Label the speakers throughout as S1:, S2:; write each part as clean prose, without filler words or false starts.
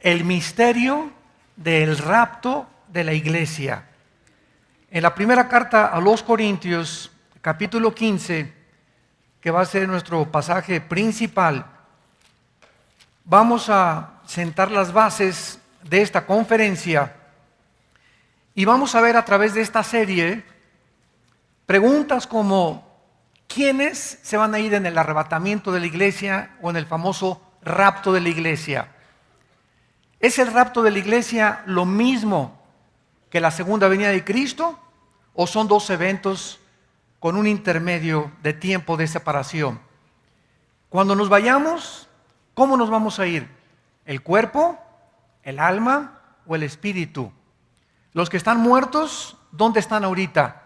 S1: el misterio del rapto de la iglesia. En la primera carta a los Corintios, capítulo 15, que va a ser nuestro pasaje principal, vamos a sentar las bases de esta conferencia y vamos a ver a través de esta serie preguntas como: ¿quiénes se van a ir en el arrebatamiento de la iglesia o en el famoso rapto de la iglesia? ¿Es el rapto de la iglesia lo mismo que la segunda venida de Cristo o son dos eventos con un intermedio de tiempo de separación? Cuando nos vayamos, ¿cómo nos vamos a ir? ¿El cuerpo, el alma o el espíritu? Los que están muertos, ¿dónde están ahorita?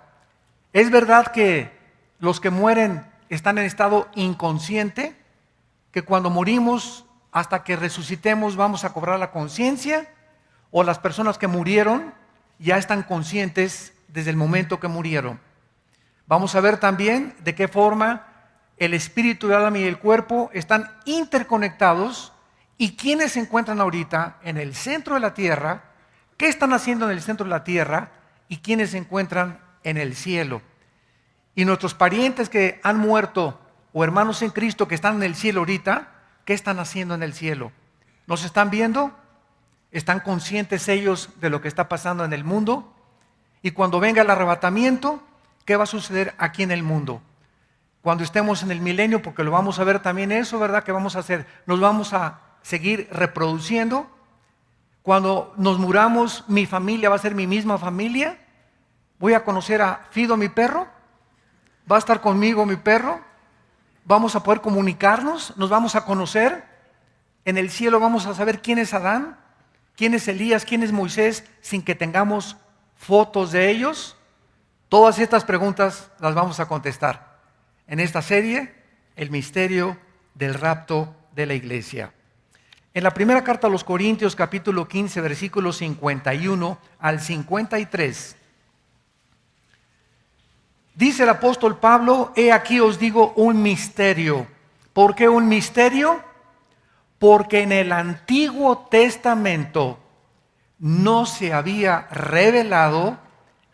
S1: ¿Es verdad que los que mueren están en estado inconsciente? ¿Que cuando morimos, hasta que resucitemos, vamos a cobrar la conciencia? ¿O las personas que murieron ya están conscientes desde el momento que murieron? Vamos a ver también de qué forma el espíritu, el alma y el cuerpo están interconectados y quiénes se encuentran ahorita en el centro de la tierra, qué están haciendo en el centro de la tierra y quiénes se encuentran en el cielo. Y nuestros parientes que han muerto o hermanos en Cristo que están en el cielo ahorita, ¿qué están haciendo en el cielo? ¿Nos están viendo? ¿Están conscientes ellos de lo que está pasando en el mundo? Y cuando venga el arrebatamiento, ¿qué va a suceder aquí en el mundo? Cuando estemos en el milenio, porque lo vamos a ver también eso, ¿verdad? ¿Qué vamos a hacer? Nos vamos a seguir reproduciendo. Cuando nos muramos, mi familia va a ser mi misma familia. Voy a conocer a Fido, mi perro. Va a estar conmigo mi perro. Vamos a poder comunicarnos, nos vamos a conocer. En el cielo vamos a saber quién es Adán, quién es Elías, quién es Moisés, sin que tengamos fotos de ellos. Todas estas preguntas las vamos a contestar en esta serie, el misterio del rapto de la iglesia. En la primera carta a los Corintios, capítulo 15, versículos 51 al 53, dice el apóstol Pablo: he aquí os digo un misterio. ¿Por qué un misterio? Porque en el Antiguo Testamento no se había revelado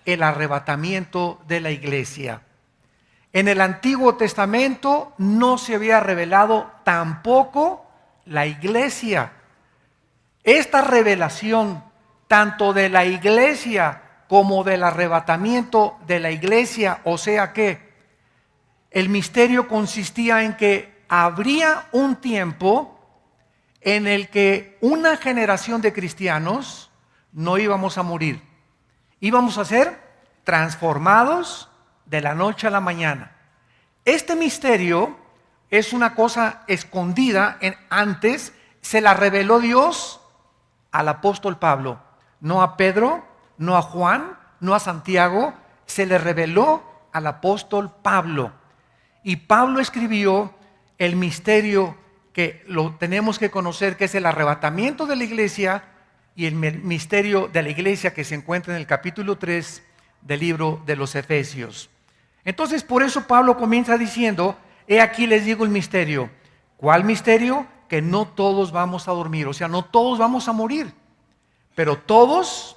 S1: el arrebatamiento de la iglesia. En el Antiguo Testamento no se había revelado tampoco la iglesia. Esta revelación, tanto de la iglesia como del arrebatamiento de la iglesia, o sea que el misterio consistía en que habría un tiempo en el que una generación de cristianos no íbamos a morir. Íbamos a ser transformados de la noche a la mañana. Este misterio es una cosa escondida antes, se la reveló Dios al apóstol Pablo, no a Pedro, no a Juan, no a Santiago, se le reveló al apóstol Pablo. Y Pablo escribió el misterio que lo tenemos que conocer, que es el arrebatamiento de la iglesia y el misterio de la iglesia que se encuentra en el capítulo 3 del libro de los Efesios. Entonces, por eso Pablo comienza diciendo: he aquí les digo el misterio. ¿Cuál misterio? Que no todos vamos a dormir, o sea, no todos vamos a morir, pero todos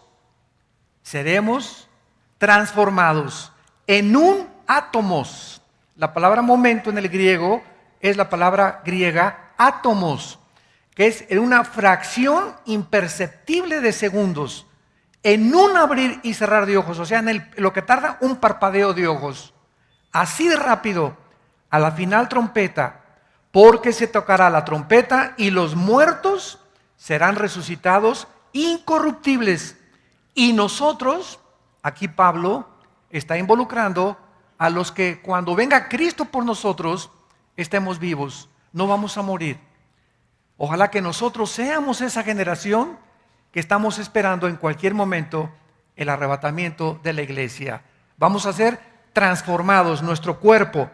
S1: seremos transformados en un átomos. La palabra momento en el griego es la palabra griega átomos, que es en una fracción imperceptible de segundos, en un abrir y cerrar de ojos, o sea, en lo que tarda un parpadeo de ojos. Así de rápido, a la final trompeta, porque se tocará la trompeta y los muertos serán resucitados incorruptibles. Y nosotros, aquí Pablo está involucrando a los que cuando venga Cristo por nosotros estemos vivos, no vamos a morir. Ojalá que nosotros seamos esa generación que estamos esperando en cualquier momento el arrebatamiento de la iglesia. Vamos a ser transformados nuestro cuerpo.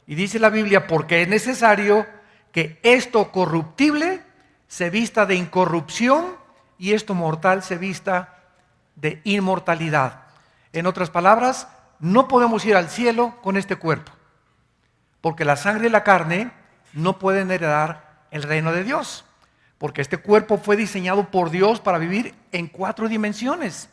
S1: Y dice la Biblia: porque es necesario que esto corruptible se vista de incorrupción y esto mortal se vista de inmortalidad. En otras palabras, no podemos ir al cielo con este cuerpo, porque la sangre y la carne no pueden heredar el reino de Dios. porque este cuerpo fue diseñado por Dios para vivir en 4 dimensiones.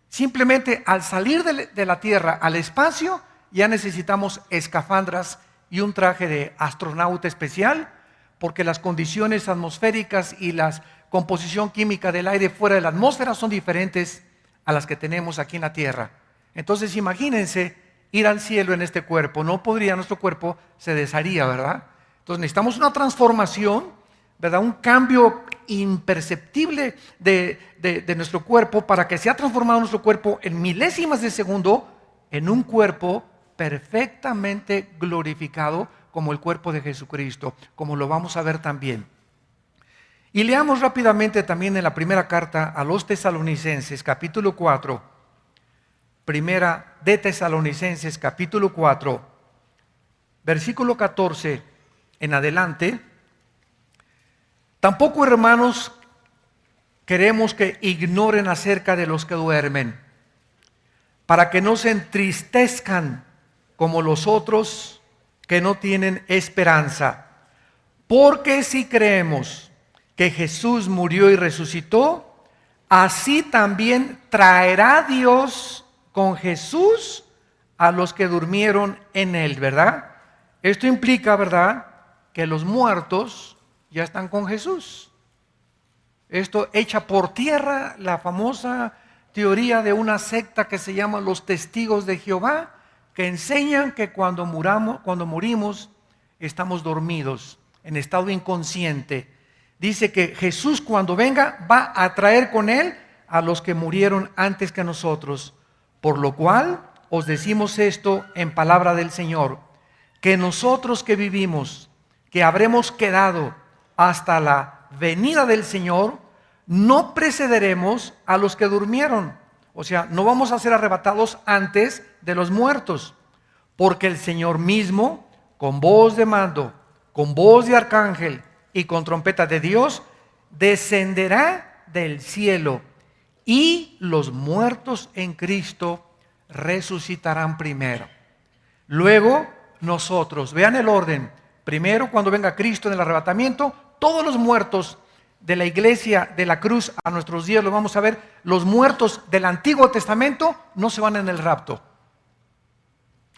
S1: Simplemente al salir de la tierra al espacio, ya necesitamos escafandras y un traje de astronauta especial, porque las condiciones atmosféricas y la composición química del aire fuera de la atmósfera son diferentes a las que tenemos aquí en la tierra. Entonces imagínense ir al cielo en este cuerpo. No podría, nuestro cuerpo se desharía, ¿verdad? Entonces necesitamos una transformación, ¿verdad? Un cambio imperceptible de nuestro cuerpo para que sea transformado nuestro cuerpo en milésimas de segundo en un cuerpo perfectamente glorificado como el cuerpo de Jesucristo, como lo vamos a ver también. Y leamos rápidamente también en la primera carta a los Tesalonicenses, capítulo 4, primera de Tesalonicenses, capítulo 4, versículo 14 en adelante. Tampoco, hermanos, queremos que ignoren acerca de los que duermen, para que no se entristezcan como los otros que no tienen esperanza. Porque si creemos que Jesús murió y resucitó, así también traerá Dios con Jesús a los que durmieron en él, ¿verdad? Esto implica, ¿verdad?, que los muertos ya están con Jesús. Esto echa por tierra la famosa teoría de una secta que se llama los Testigos de Jehová, que enseñan que cuando morimos estamos dormidos, en estado inconsciente. Dice que Jesús, cuando venga, va a traer con él a los que murieron antes que nosotros. Por lo cual os decimos esto en palabra del Señor, que nosotros que vivimos, que habremos quedado hasta la venida del Señor, no precederemos a los que durmieron. O sea, no vamos a ser arrebatados antes de los muertos, porque el Señor mismo, con voz de mando, con voz de arcángel y con trompeta de Dios, descenderá del cielo, y los muertos en Cristo resucitarán primero. Luego nosotros, vean el orden, primero cuando venga Cristo en el arrebatamiento, todos los muertos de la iglesia de la cruz a nuestros días, lo vamos a ver, los muertos del Antiguo Testamento no se van en el rapto.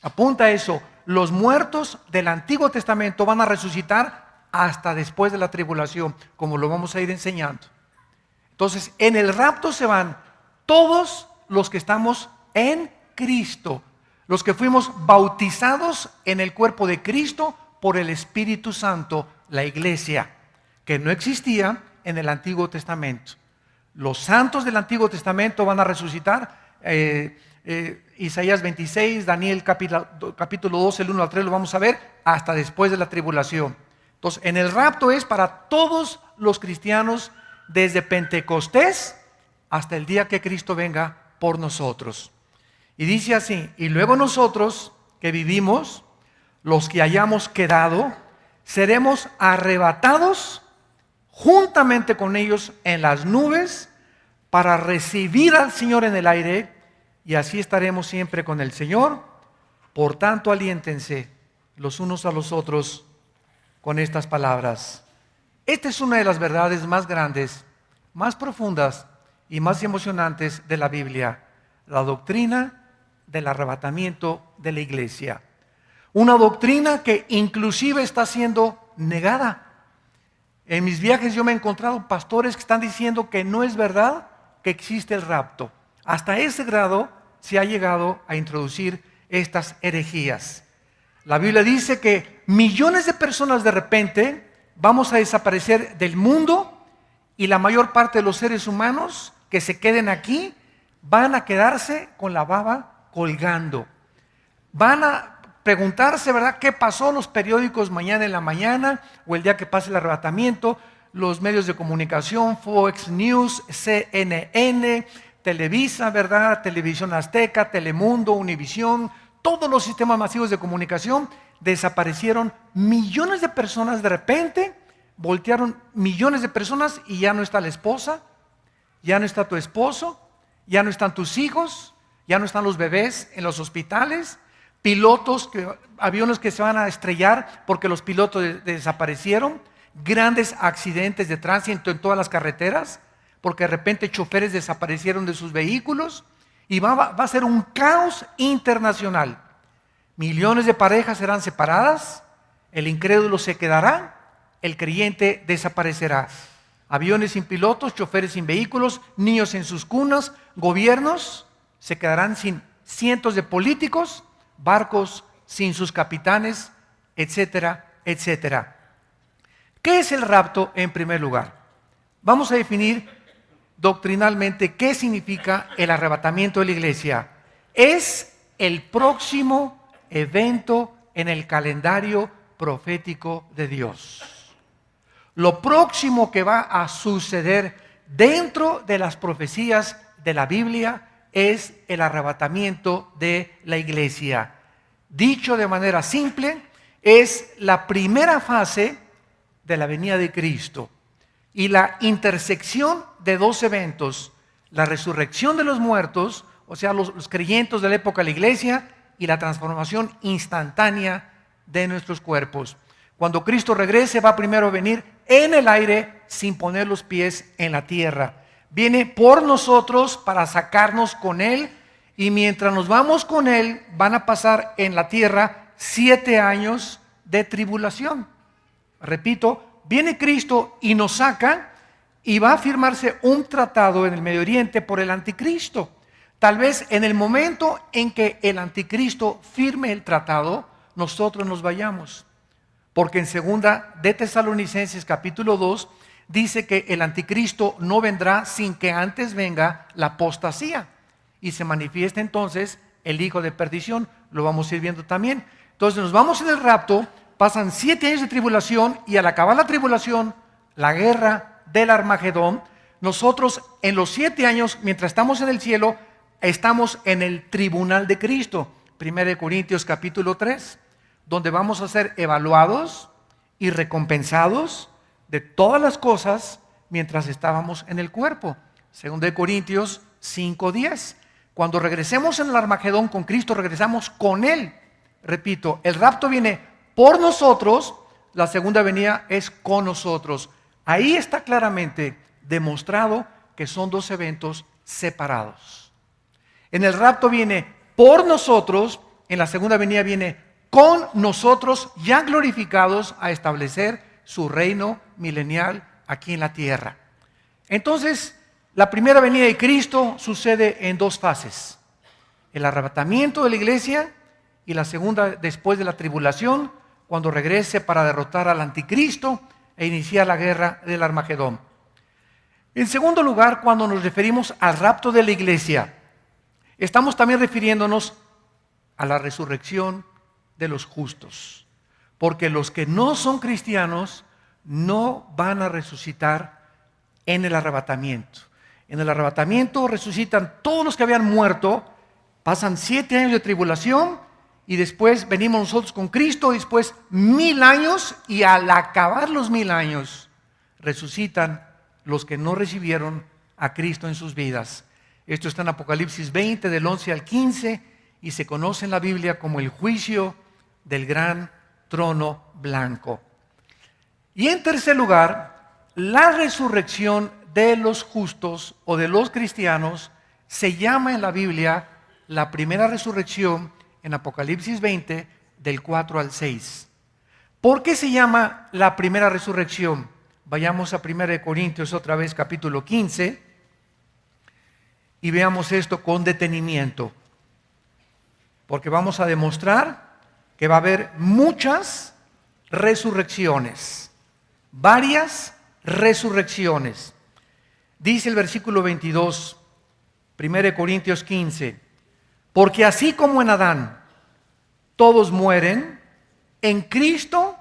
S1: Apunta eso, los muertos del Antiguo Testamento van a resucitar hasta después de la tribulación, como lo vamos a ir enseñando. Entonces, en el rapto se van todos los que estamos en Cristo, los que fuimos bautizados en el cuerpo de Cristo por el Espíritu Santo, la iglesia, que no existía en el Antiguo Testamento. Los santos del Antiguo Testamento van a resucitar. Isaías 26, Daniel capítulo 12, el 1 al 3 lo vamos a ver hasta después de la tribulación. Entonces, en el rapto es para todos los cristianos desde Pentecostés hasta el día que Cristo venga por nosotros. Y dice así: y luego nosotros que vivimos, los que hayamos quedado, seremos arrebatados juntamente con ellos en las nubes para recibir al Señor en el aire, y así estaremos siempre con el Señor. Por tanto, aliéntense los unos a los otros con estas palabras. Esta es una de las verdades más grandes, más profundas y más emocionantes de la Biblia, la doctrina del arrebatamiento de la iglesia. Una doctrina que inclusive está siendo negada. En mis viajes yo me he encontrado pastores que están diciendo que no es verdad que existe el rapto. Hasta ese grado se ha llegado a introducir estas herejías. La Biblia dice que millones de personas de repente vamos a desaparecer del mundo, y la mayor parte de los seres humanos que se queden aquí van a quedarse con la baba colgando. Van a preguntarse, ¿verdad?, qué pasó. Los periódicos mañana en la mañana o el día que pase el arrebatamiento, los medios de comunicación, Fox News, CNN, Televisa, ¿verdad?, Televisión Azteca, Telemundo, Univisión, todos los sistemas masivos de comunicación, desaparecieron millones de personas de repente, voltearon millones de personas y ya no está la esposa, ya no está tu esposo, ya no están tus hijos, ya no están los bebés en los hospitales, aviones que se van a estrellar porque los pilotos desaparecieron, grandes accidentes de tránsito en todas las carreteras, porque de repente choferes desaparecieron de sus vehículos, y va a ser un caos internacional. Millones de parejas serán separadas, el incrédulo se quedará, el creyente desaparecerá. Aviones sin pilotos, choferes sin vehículos, niños en sus cunas, gobiernos se quedarán sin cientos de políticos, barcos sin sus capitanes, etcétera, etcétera. ¿Qué es el rapto en primer lugar? Vamos a definir doctrinalmente qué significa el arrebatamiento de la iglesia. Es el próximo evento en el calendario profético de Dios. Lo próximo que va a suceder dentro de las profecías de la Biblia es el arrebatamiento de la iglesia. Dicho de manera simple, es la primera fase de la venida de Cristo y la intersección de dos eventos: la resurrección de los muertos, o sea, los creyentes de la época de la iglesia, y la transformación instantánea de nuestros cuerpos. Cuando Cristo regrese, va primero a venir en el aire sin poner los pies en la tierra. Viene por nosotros para sacarnos con Él, y mientras nos vamos con Él, van a pasar en la tierra 7 años de tribulación. Repito, viene Cristo y nos saca, y va a firmarse un tratado en el Medio Oriente por el anticristo. Tal vez en el momento en que el anticristo firme el tratado, nosotros nos vayamos. Porque en segunda de Tesalonicenses capítulo 2 dice que el anticristo no vendrá sin que antes venga la apostasía y se manifieste entonces el hijo de perdición. Lo vamos a ir viendo también. Entonces nos vamos en el rapto, pasan 7 años de tribulación, y al acabar la tribulación, la guerra del Armagedón, nosotros en los 7 años, mientras estamos en el cielo, estamos en el tribunal de Cristo. 1 Corintios capítulo 3, donde vamos a ser evaluados y recompensados de todas las cosas mientras estábamos en el cuerpo. 2 Corintios 5:10. Cuando regresemos en el Armagedón con Cristo, regresamos con Él. Repito, el rapto viene por nosotros, la segunda venida es con nosotros. Ahí está claramente demostrado que son dos eventos separados. En el rapto viene por nosotros, en la segunda venida viene con nosotros, ya glorificados, a establecer su reino milenial aquí en la tierra. Entonces, la primera venida de Cristo sucede en dos fases: el arrebatamiento de la iglesia, y la segunda después de la tribulación, cuando regrese para derrotar al anticristo e iniciar la guerra del Armagedón. En segundo lugar, cuando nos referimos al rapto de la iglesia, estamos también refiriéndonos a la resurrección de los justos, porque los que no son cristianos no van a resucitar en el arrebatamiento. En el arrebatamiento resucitan todos los que habían muerto, pasan 7 años de tribulación, y después venimos nosotros con Cristo, y después 1000 años, y al acabar los 1000 años resucitan los que no recibieron a Cristo en sus vidas. Esto está en Apocalipsis 20 del 11 al 15, y se conoce en la Biblia como el juicio del gran trono blanco. Y en tercer lugar, la resurrección de los justos o de los cristianos se llama en la Biblia la primera resurrección, en Apocalipsis 20 del 4 al 6. ¿Por qué se llama la primera resurrección? Vayamos a 1 Corintios otra vez, capítulo 15, y veamos esto con detenimiento, porque vamos a demostrar que va a haber muchas resurrecciones, varias resurrecciones. Dice el versículo 22, 1 Corintios 15, porque así como en Adán todos mueren, en Cristo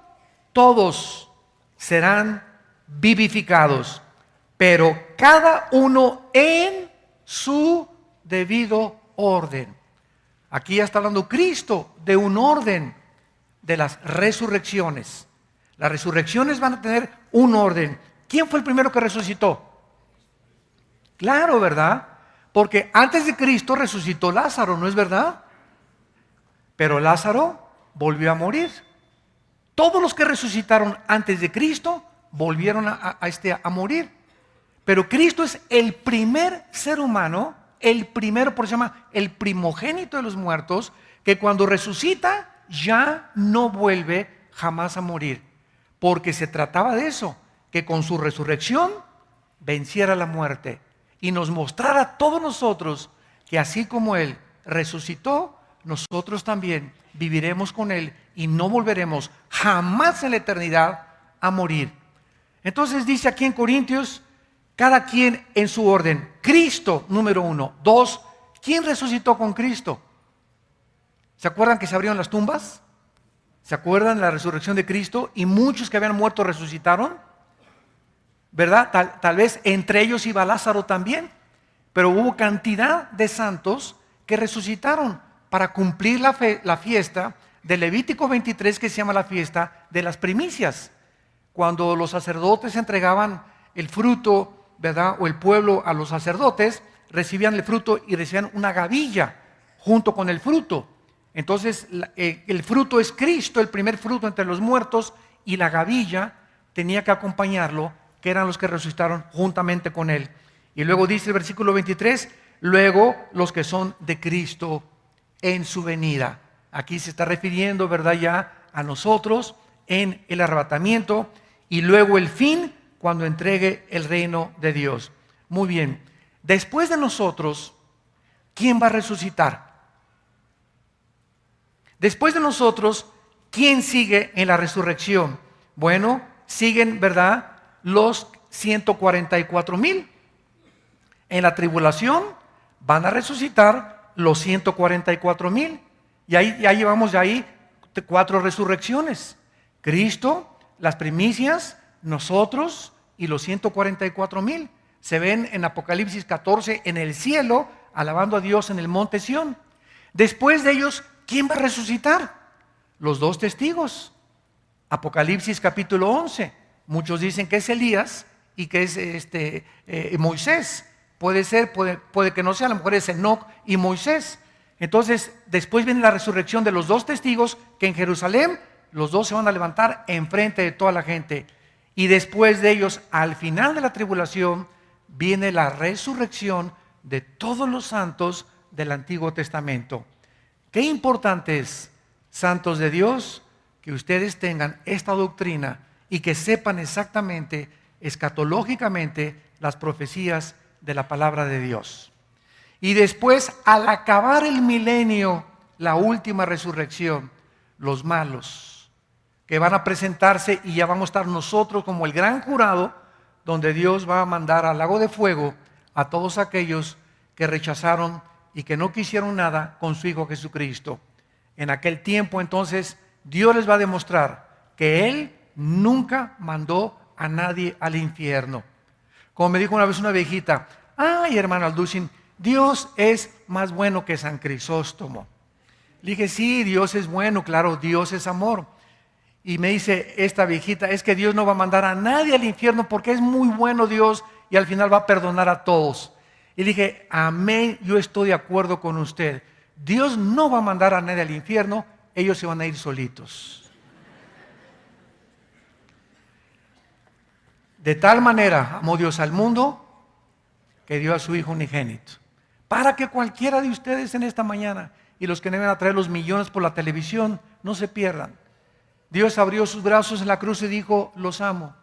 S1: todos serán vivificados, pero cada uno en su debido orden. Aquí ya está hablando Cristo de un orden de las resurrecciones. Las resurrecciones van a tener un orden. ¿Quién fue el primero que resucitó? Claro, ¿verdad? Porque antes de Cristo resucitó Lázaro, ¿no es verdad? Pero Lázaro volvió a morir. Todos los que resucitaron antes de Cristo volvieron a morir. Pero Cristo es el primer ser humano, el primero, por eso se llama el primogénito de los muertos, que cuando resucita ya no vuelve jamás a morir. Porque se trataba de eso, que con su resurrección venciera la muerte y nos mostrara a todos nosotros que así como Él resucitó, nosotros también viviremos con Él y no volveremos jamás en la eternidad a morir. Entonces dice aquí en Corintios, cada quien en su orden. Cristo, número 1. 2, ¿quién resucitó con Cristo? ¿Se acuerdan que se abrieron las tumbas? ¿Se acuerdan de la resurrección de Cristo? Y muchos que habían muerto resucitaron, ¿verdad? Tal vez entre ellos iba Lázaro también, pero hubo cantidad de santos que resucitaron para cumplir la fiesta de Levítico 23, que se llama la fiesta de las primicias, cuando los sacerdotes entregaban el fruto, ¿verdad? O el pueblo a los sacerdotes, recibían el fruto y recibían una gavilla junto con el fruto. Entonces el fruto es Cristo, el primer fruto entre los muertos, y la gavilla tenía que acompañarlo, que eran los que resucitaron juntamente con Él. Y luego dice el versículo 23, luego los que son de Cristo en su venida. Aquí se está refiriendo, ¿verdad?, ya a nosotros en el arrebatamiento, y luego el fin, cuando entregue el reino de Dios. Muy bien, después de nosotros, ¿quién va a resucitar? Después de nosotros, ¿quién sigue en la resurrección? Bueno, siguen, ¿verdad?, los 144,000. En la tribulación van a resucitar los 144,000. Y ahí ya llevamos 4 resurrecciones. Cristo, las primicias, nosotros y los 144,000. Se ven en Apocalipsis 14 en el cielo, alabando a Dios en el monte Sión. Después de ellos, ¿quién va a resucitar? Los 2 testigos. Apocalipsis capítulo 11. Muchos dicen que es Elías y que es Moisés. Puede ser, puede que no sea, a lo mejor es Enoc y Moisés. Entonces, después viene la resurrección de los 2 testigos, que en Jerusalén los 2 se van a levantar enfrente de toda la gente. Y después de ellos, al final de la tribulación, viene la resurrección de todos los santos del Antiguo Testamento. Qué importante es, santos de Dios, que ustedes tengan esta doctrina y que sepan exactamente, escatológicamente, las profecías de la palabra de Dios. Y después, al acabar el milenio, la última resurrección, los malos, que van a presentarse, y ya vamos a estar nosotros como el gran jurado, donde Dios va a mandar al lago de fuego a todos aquellos que rechazaron y que no quisieron nada con su Hijo Jesucristo. En aquel tiempo, entonces, Dios les va a demostrar que Él nunca mandó a nadie al infierno. Como me dijo una vez una viejita, ay, hermano Alducin, Dios es más bueno que San Crisóstomo. Le dije, sí, Dios es bueno, claro, Dios es amor. Y me dice esta viejita, es que Dios no va a mandar a nadie al infierno porque es muy bueno Dios y al final va a perdonar a todos. Y le dije, amén, yo estoy de acuerdo con usted. Dios no va a mandar a nadie al infierno, ellos se van a ir solitos. De tal manera amó Dios al mundo que dio a su Hijo unigénito, para que cualquiera de ustedes en esta mañana y los que deben a traer los millones por la televisión no se pierdan. Dios abrió sus brazos en la cruz y dijo, los amo.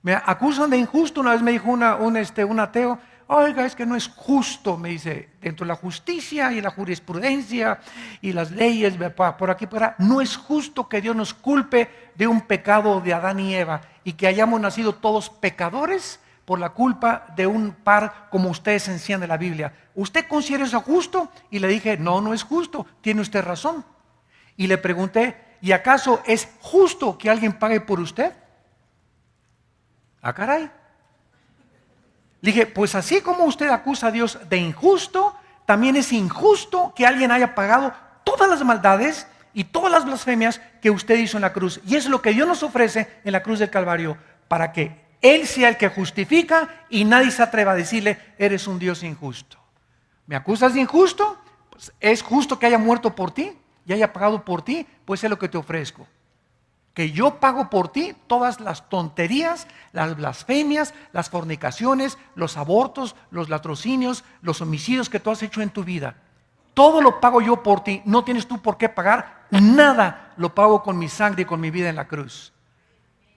S1: Me acusan de injusto. Una vez me dijo un ateo, oiga, es que no es justo, me dice, dentro de la justicia y la jurisprudencia y las leyes, por aquí, por allá, no es justo que Dios nos culpe de un pecado de Adán y Eva y que hayamos nacido todos pecadores por la culpa de un par como ustedes enseñan de la Biblia. ¿Usted considera eso justo? Y le dije, no, no es justo, tiene usted razón. Y le pregunté, ¿y acaso es justo que alguien pague por usted? Ah, caray. Le dije, pues así como usted acusa a Dios de injusto, también es injusto que alguien haya pagado todas las maldades y todas las blasfemias que usted hizo en la cruz. Y es lo que Dios nos ofrece en la cruz del Calvario, para que Él sea el que justifica y nadie se atreva a decirle, eres un Dios injusto. ¿Me acusas de injusto? Pues es justo que haya muerto por ti y haya pagado por ti, pues es lo que te ofrezco. que yo pago por ti todas las tonterías, las blasfemias, las fornicaciones, los abortos, los latrocinios, los homicidios que tú has hecho en tu vida. Todo lo pago yo por ti, no tienes tú por qué pagar nada, lo pago con mi sangre y con mi vida en la cruz.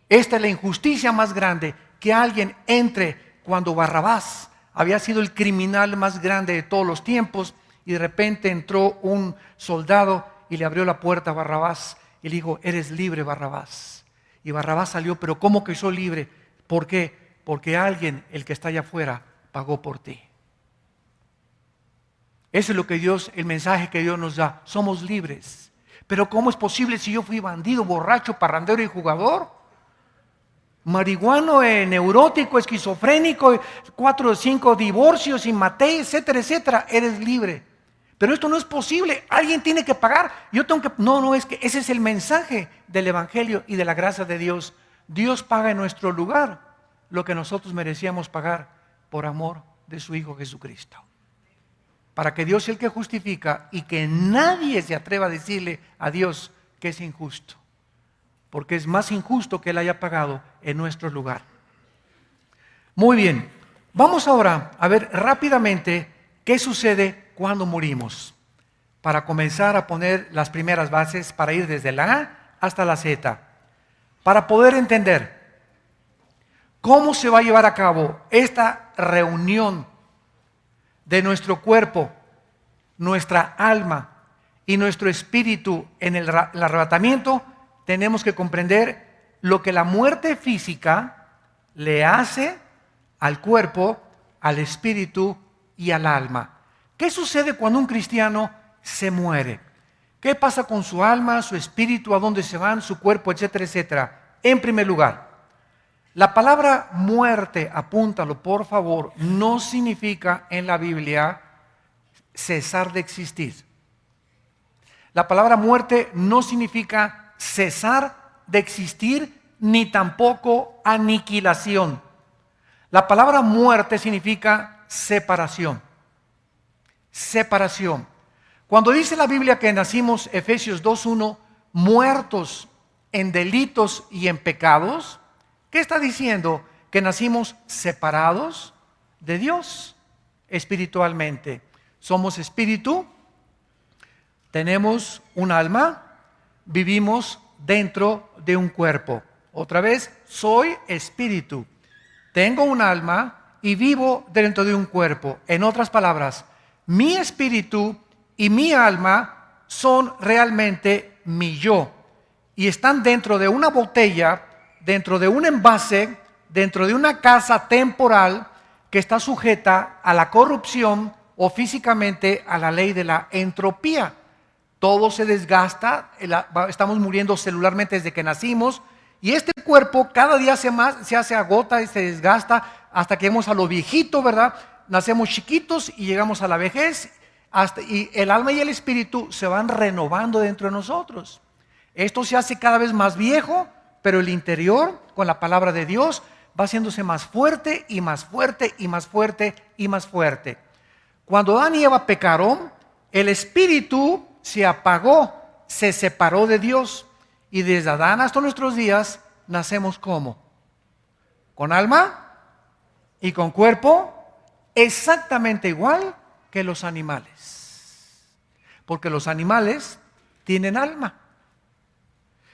S1: Esta es la injusticia más grande, que alguien entre cuando Barrabás había sido el criminal más grande de todos los tiempos, y de repente entró un soldado y le abrió la puerta a Barrabás y le dijo: eres libre, Barrabás. Y Barrabás salió, pero ¿cómo que soy libre? ¿Por qué? Porque alguien, el que está allá afuera, pagó por ti. Eso es lo que Dios, el mensaje que Dios nos da. Somos libres. Pero ¿cómo es posible si yo fui bandido, borracho, parrandero y jugador? Marihuano, neurótico, esquizofrénico, 4 o 5 divorcios y maté, etcétera, etcétera. Eres libre. Pero esto no es posible. Alguien tiene que pagar. Yo tengo que... No, es que ese es el mensaje del Evangelio y de la gracia de Dios. Dios paga en nuestro lugar lo que nosotros merecíamos pagar por amor de su Hijo Jesucristo. Para que Dios sea el que justifica y que nadie se atreva a decirle a Dios que es injusto. Porque es más injusto que Él haya pagado en nuestro lugar. Muy bien, vamos ahora a ver rápidamente qué sucede cuando morimos. Para comenzar a poner las primeras bases, para ir desde la A hasta la Z. Para poder entender cómo se va a llevar a cabo esta reunión de nuestro cuerpo, nuestra alma y nuestro espíritu en el arrebatamiento, tenemos que comprender lo que la muerte física le hace al cuerpo, al espíritu y al alma. ¿Qué sucede cuando un cristiano se muere? ¿Qué pasa con su alma, su espíritu, a dónde se van, su cuerpo, etcétera, etcétera? En primer lugar, la palabra muerte, apúntalo por favor, no significa en la Biblia cesar de existir. La palabra muerte no significa cesar de existir ni tampoco aniquilación. La palabra muerte significa separación. Separación. Cuando dice la Biblia que nacimos, Efesios 2:1, muertos en delitos y en pecados, ¿qué está diciendo? Que nacimos separados de Dios espiritualmente. Somos espíritu, tenemos un alma, vivimos dentro de un cuerpo. Otra vez, soy espíritu, tengo un alma y vivo dentro de un cuerpo. En otras palabras, mi espíritu y mi alma son realmente mi yo y están dentro de una botella, dentro de un envase, dentro de una casa temporal que está sujeta a la corrupción o físicamente a la ley de la entropía. Todo se desgasta, estamos muriendo celularmente desde que nacimos y este cuerpo cada día se hace agota y se desgasta hasta que llegamos a lo viejito, ¿verdad? Nacemos chiquitos y llegamos a la vejez y el alma y el espíritu se van renovando dentro de nosotros. Esto se hace cada vez más viejo, pero el interior, con la palabra de Dios, va haciéndose más fuerte y más fuerte y más fuerte y más fuerte. Cuando Adán y Eva pecaron, el espíritu se apagó, se separó de Dios. Y desde Adán hasta nuestros días, nacemos ¿cómo? Con alma y con cuerpo, exactamente igual que los animales. Porque los animales tienen alma.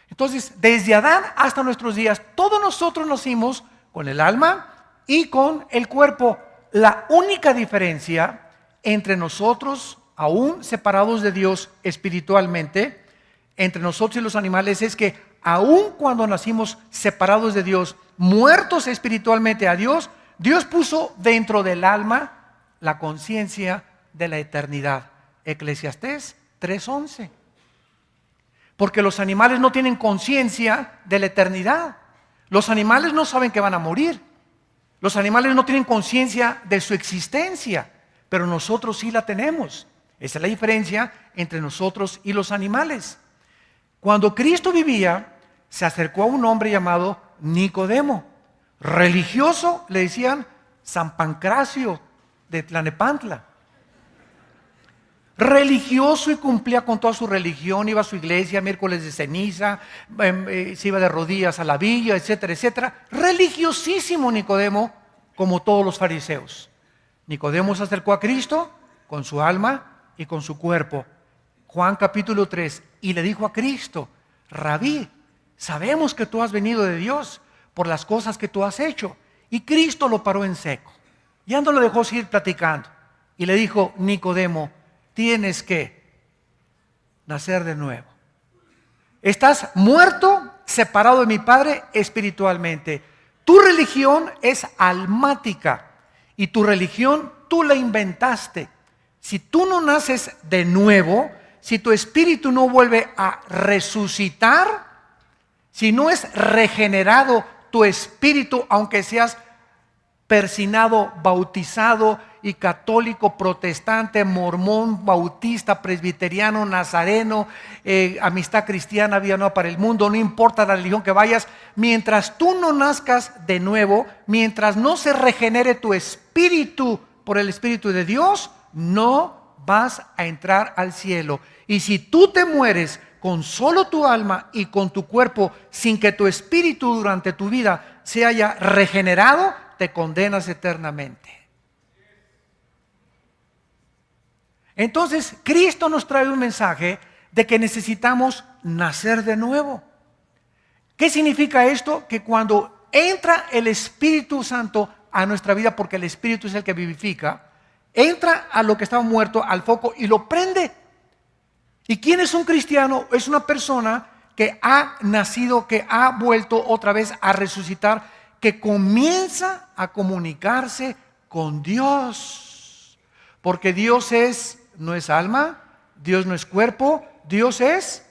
S1: Entonces, desde Adán hasta nuestros días, todos nosotros nacimos con el alma y con el cuerpo. La única diferencia entre nosotros, aún separados de Dios espiritualmente, entre nosotros y los animales, es que aún cuando nacimos separados de Dios, muertos espiritualmente a Dios, Dios puso dentro del alma la conciencia de la eternidad. Eclesiastés 3:11. Porque los animales no tienen conciencia de la eternidad. Los animales no saben que van a morir. Los animales no tienen conciencia de su existencia, pero nosotros sí la tenemos. Esa es la diferencia entre nosotros y los animales. Cuando Cristo vivía, se acercó a un hombre llamado Nicodemo. Religioso, le decían San Pancracio de Tlalnepantla. religioso y cumplía con toda su religión, iba a su iglesia miércoles de ceniza, se iba de rodillas a la villa, etcétera, etcétera. Religiosísimo Nicodemo, como todos los fariseos. Nicodemo se acercó a Cristo con su alma y con su cuerpo. Juan capítulo 3, y le dijo a Cristo: Rabí, sabemos que tú has venido de Dios por las cosas que tú has hecho. Y Cristo lo paró en seco. Ya no lo dejó seguir platicando. Y le dijo: Nicodemo, tienes que nacer de nuevo. Estás muerto, separado de mi Padre espiritualmente. Tu religión es almática y tu religión tú la inventaste. Si tú no naces de nuevo, si tu espíritu no vuelve a resucitar, si no es regenerado tu espíritu, aunque seas persinado, bautizado y católico, protestante, mormón, bautista, presbiteriano, nazareno, amistad cristiana, Vía Nueva para el Mundo, no importa la religión que vayas, mientras tú no nazcas de nuevo, mientras no se regenere tu espíritu por el Espíritu de Dios, no vas a entrar al cielo. Y si tú te mueres con solo tu alma y con tu cuerpo, sin que tu espíritu durante tu vida se haya regenerado, te condenas eternamente. Entonces, Cristo nos trae un mensaje de que necesitamos nacer de nuevo. ¿Qué significa esto? Que cuando entra el Espíritu Santo a nuestra vida, porque el Espíritu es el que vivifica, entra a lo que estaba muerto, al foco, y lo prende. ¿Y quién es un cristiano? Es una persona que ha nacido, que ha vuelto otra vez a resucitar, que comienza a comunicarse con Dios. Porque Dios no es alma, Dios no es cuerpo, Dios es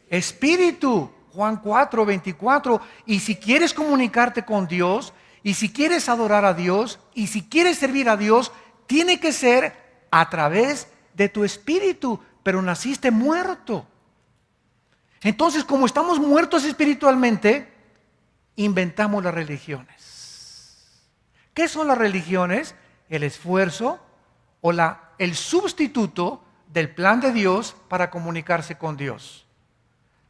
S1: espíritu. Juan 4:24. Y si quieres comunicarte con Dios, y si quieres adorar a Dios, y si quieres servir a Dios, tiene que ser a través de tu espíritu. Pero naciste muerto. Entonces, como estamos muertos espiritualmente, inventamos las religiones. ¿Qué son las religiones? El esfuerzo o el sustituto del plan de Dios para comunicarse con Dios.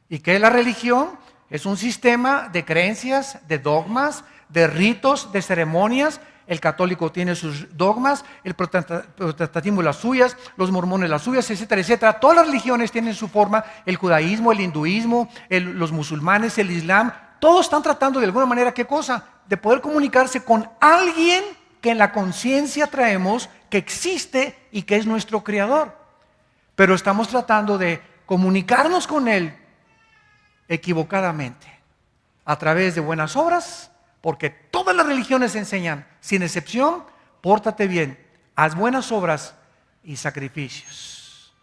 S1: ¿Y qué es la religión? Es un sistema de creencias, de dogmas, de ritos, de ceremonias. El católico tiene sus dogmas, el protestantismo las suyas, los mormones las suyas, etcétera, etcétera. Todas las religiones tienen su forma, el judaísmo, el hinduismo, los musulmanes, el islam. Todos están tratando de alguna manera, ¿qué cosa? De poder comunicarse con alguien que en la conciencia traemos, que existe y que es nuestro creador. Pero estamos tratando de comunicarnos con Él equivocadamente, a través de buenas obras, porque todas las religiones enseñan, sin excepción, pórtate bien, haz buenas obras y sacrificios.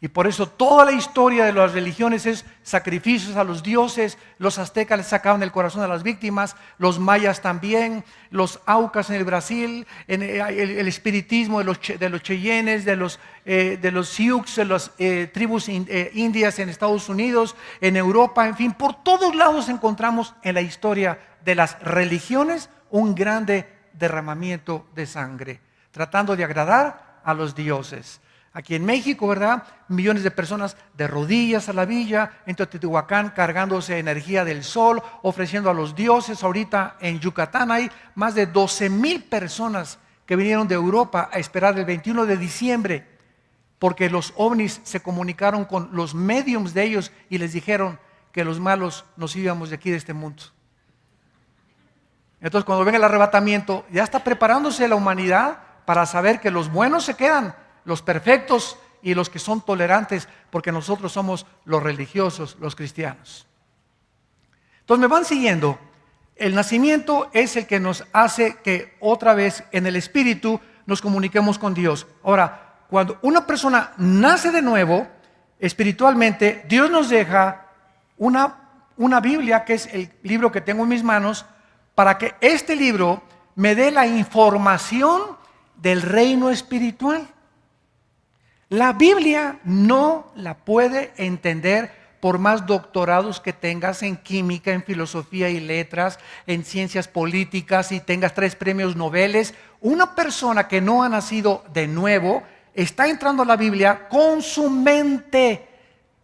S1: Y por eso toda la historia de las religiones es sacrificios a los dioses. Los aztecas les sacaban el corazón a las víctimas, los mayas también, los aucas en el Brasil, el espiritismo de los cheyennes, de los sioux, de las tribus indias en Estados Unidos, en Europa, en fin, por todos lados encontramos en la historia de las religiones un grande derramamiento de sangre, tratando de agradar a los dioses. Aquí en México, ¿verdad? Millones de personas de rodillas a la villa, en Teotihuacán cargándose energía del sol, ofreciendo a los dioses. Ahorita en Yucatán hay más de 12,000 personas que vinieron de Europa a esperar el 21 de diciembre, porque los ovnis se comunicaron con los mediums de ellos y les dijeron que los malos nos íbamos de aquí, de este mundo. Entonces, cuando venga el arrebatamiento, ya está preparándose la humanidad para saber que los buenos se quedan, los perfectos y los que son tolerantes, porque nosotros somos los religiosos, los cristianos. Entonces, me van siguiendo. El nacimiento es el que nos hace que otra vez en el espíritu nos comuniquemos con Dios. Ahora, cuando una persona nace de nuevo, espiritualmente, Dios nos deja una Biblia, que es el libro que tengo en mis manos, para que este libro me dé la información del reino espiritual. La Biblia no la puede entender por más doctorados que tengas en química, en filosofía y letras, en ciencias políticas y tengas 3 premios Nobel. Una persona que no ha nacido de nuevo está entrando a la Biblia con su mente.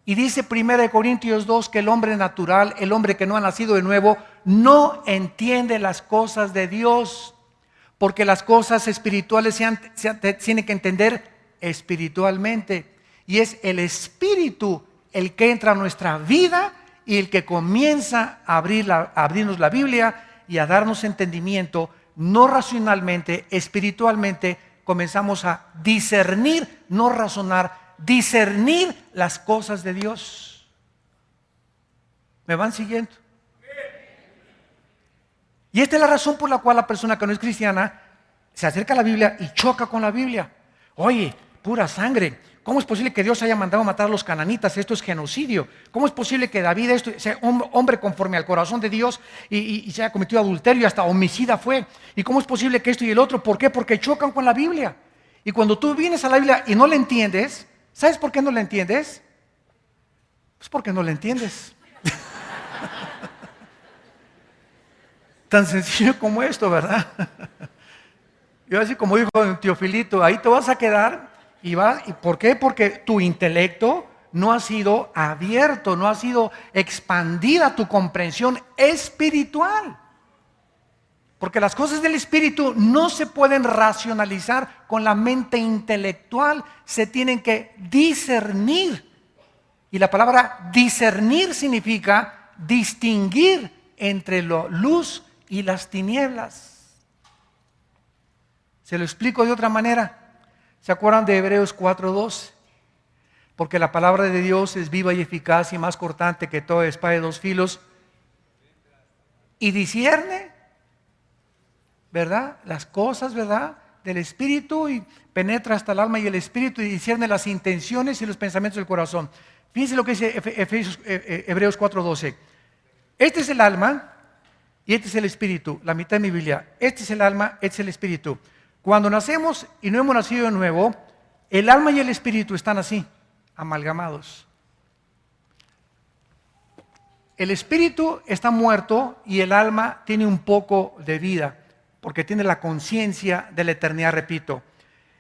S1: Y dice 1 Corintios 2 que el hombre natural, el hombre que no ha nacido de nuevo, no entiende las cosas de Dios, porque las cosas espirituales se tienen que entender espiritualmente. Y es el Espíritu el que entra a nuestra vida y el que comienza a abrirnos la Biblia y a darnos entendimiento, no racionalmente, espiritualmente. Comenzamos a discernir, no razonar, discernir las cosas de Dios. ¿Me van siguiendo? Y esta es la razón por la cual la persona que no es cristiana se acerca a la Biblia y choca con la Biblia. Oye, pura sangre. ¿Cómo es posible que Dios haya mandado a matar a los cananitas? Esto es genocidio. ¿Cómo es posible que David sea un hombre conforme al corazón de Dios y se haya cometido adulterio y hasta homicida fue? ¿Y cómo es posible que esto y el otro? ¿Por qué? Porque chocan con la Biblia. Y cuando tú vienes a la Biblia y no la entiendes, ¿sabes por qué no la entiendes? Pues porque no la entiendes. Tan sencillo como esto, ¿verdad? Yo así como dijo Teofilito, ahí te vas a quedar. ¿Y por qué? Porque tu intelecto no ha sido abierto, no ha sido expandida tu comprensión espiritual. Porque las cosas del espíritu no se pueden racionalizar con la mente intelectual, se tienen que discernir. Y la palabra discernir significa distinguir entre la luz y las tinieblas. Se lo explico de otra manera. ¿Se acuerdan de Hebreos 4:12? Porque la palabra de Dios es viva y eficaz y más cortante que toda espada de dos filos y discierne, ¿verdad? Las cosas, ¿verdad? Del espíritu y penetra hasta el alma y el espíritu y discierne las intenciones y los pensamientos del corazón. Fíjense lo que dice Hebreos 4:12. Este es el alma y este es el espíritu, la mitad de mi Biblia. Este es el alma, este es el espíritu. Cuando nacemos y no hemos nacido de nuevo, el alma y el espíritu están así, amalgamados. El espíritu está muerto y el alma tiene un poco de vida, porque tiene la conciencia de la eternidad, repito.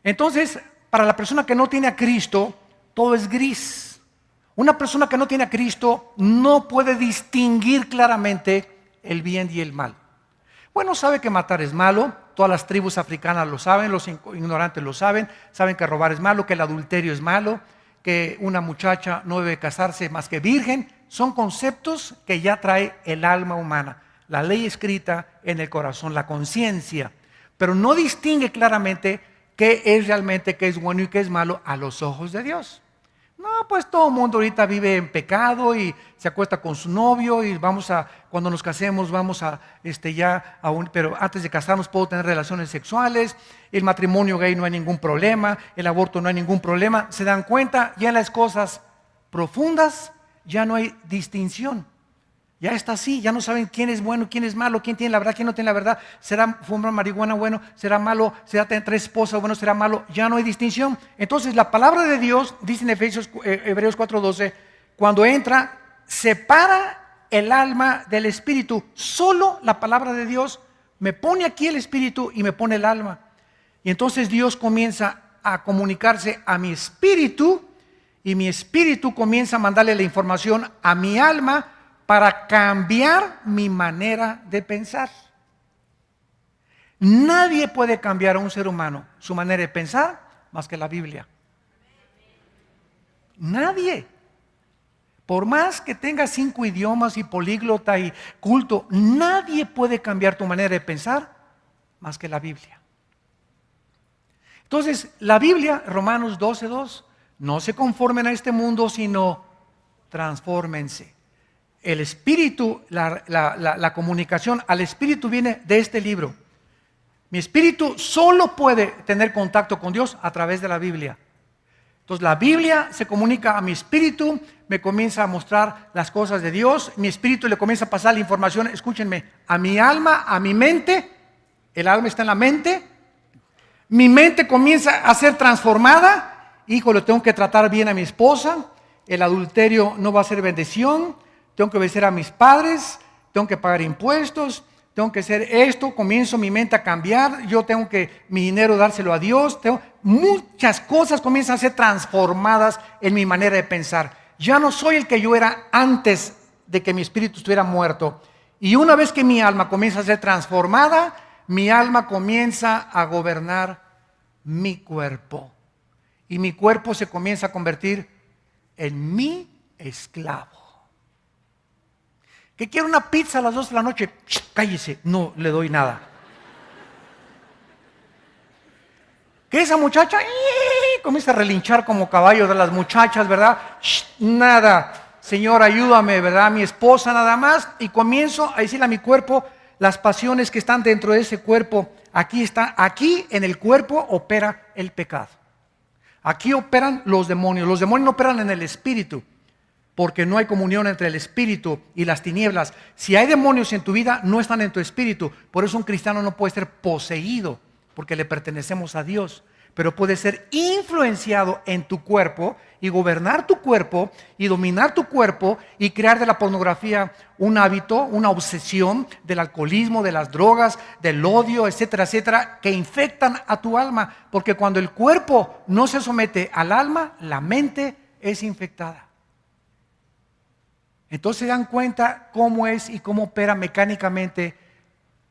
S1: Entonces, para la persona que no tiene a Cristo, todo es gris. Una persona que no tiene a Cristo no puede distinguir claramente el bien y el mal. Bueno, sabe que matar es malo, todas las tribus africanas lo saben, los ignorantes lo saben que robar es malo, que el adulterio es malo, que una muchacha no debe casarse más que virgen. Son conceptos que ya trae el alma humana, la ley escrita en el corazón, la conciencia, pero no distingue claramente qué es realmente, qué es bueno y qué es malo a los ojos de Dios. No, pues todo el mundo ahorita vive en pecado y se acuesta con su novio y cuando nos casemos pero antes de casarnos puedo tener relaciones sexuales, el matrimonio gay no hay ningún problema, el aborto no hay ningún problema. Se dan cuenta, ya en las cosas profundas ya no hay distinción. Ya está así, ya no saben quién es bueno, quién es malo, quién tiene la verdad, quién no tiene la verdad. ¿Será fumar marihuana bueno? ¿Será malo? ¿Será tener 3 esposas bueno? ¿Será malo? Ya no hay distinción. Entonces la palabra de Dios, dice en Hebreos 4:12, cuando entra, separa el alma del espíritu. Solo la palabra de Dios me pone aquí el espíritu y me pone el alma. Y entonces Dios comienza a comunicarse a mi espíritu y mi espíritu comienza a mandarle la información a mi alma para cambiar mi manera de pensar. Nadie puede cambiar a un ser humano su manera de pensar más que la Biblia. Nadie. Por más que tengas 5 idiomas y políglota y culto, nadie puede cambiar tu manera de pensar más que la Biblia. Entonces, la Biblia, Romanos 12:2, no se conformen a este mundo, sino transfórmense. El espíritu, la comunicación al espíritu viene de este libro. Mi espíritu solo puede tener contacto con Dios a través de la Biblia. Entonces la Biblia se comunica a mi espíritu, me comienza a mostrar las cosas de Dios, mi espíritu le comienza a pasar la información, escúchenme, a mi alma, a mi mente. El alma está en la mente. Mi mente comienza a ser transformada. Híjole, tengo que tratar bien a mi esposa. El adulterio no va a ser bendición. Tengo que obedecer a mis padres, tengo que pagar impuestos, tengo que hacer esto, comienzo mi mente a cambiar, yo tengo que mi dinero dárselo a Dios, muchas cosas comienzan a ser transformadas en mi manera de pensar. Ya no soy el que yo era antes de que mi espíritu estuviera muerto. Y una vez que mi alma comienza a ser transformada, mi alma comienza a gobernar mi cuerpo. Y mi cuerpo se comienza a convertir en mi esclavo. Que quiero una pizza a las 2 de la noche, cállese, no le doy nada. Que esa muchacha comienza a relinchar como caballo de las muchachas, ¿verdad? Nada, Señor, ayúdame, ¿verdad? Mi esposa nada más. Y comienzo a decirle a mi cuerpo las pasiones que están dentro de ese cuerpo. Aquí en el cuerpo opera el pecado. Aquí operan los demonios. Los demonios no operan en el espíritu, porque no hay comunión entre el espíritu y las tinieblas. Si hay demonios en tu vida, no están en tu espíritu. Por eso un cristiano no puede ser poseído, porque le pertenecemos a Dios. Pero puede ser influenciado en tu cuerpo y gobernar tu cuerpo y dominar tu cuerpo y crear de la pornografía un hábito, una obsesión, del alcoholismo, de las drogas, del odio, etcétera, etcétera, que infectan a tu alma. Porque cuando el cuerpo no se somete al alma, la mente es infectada. Entonces se dan cuenta cómo es y cómo opera mecánicamente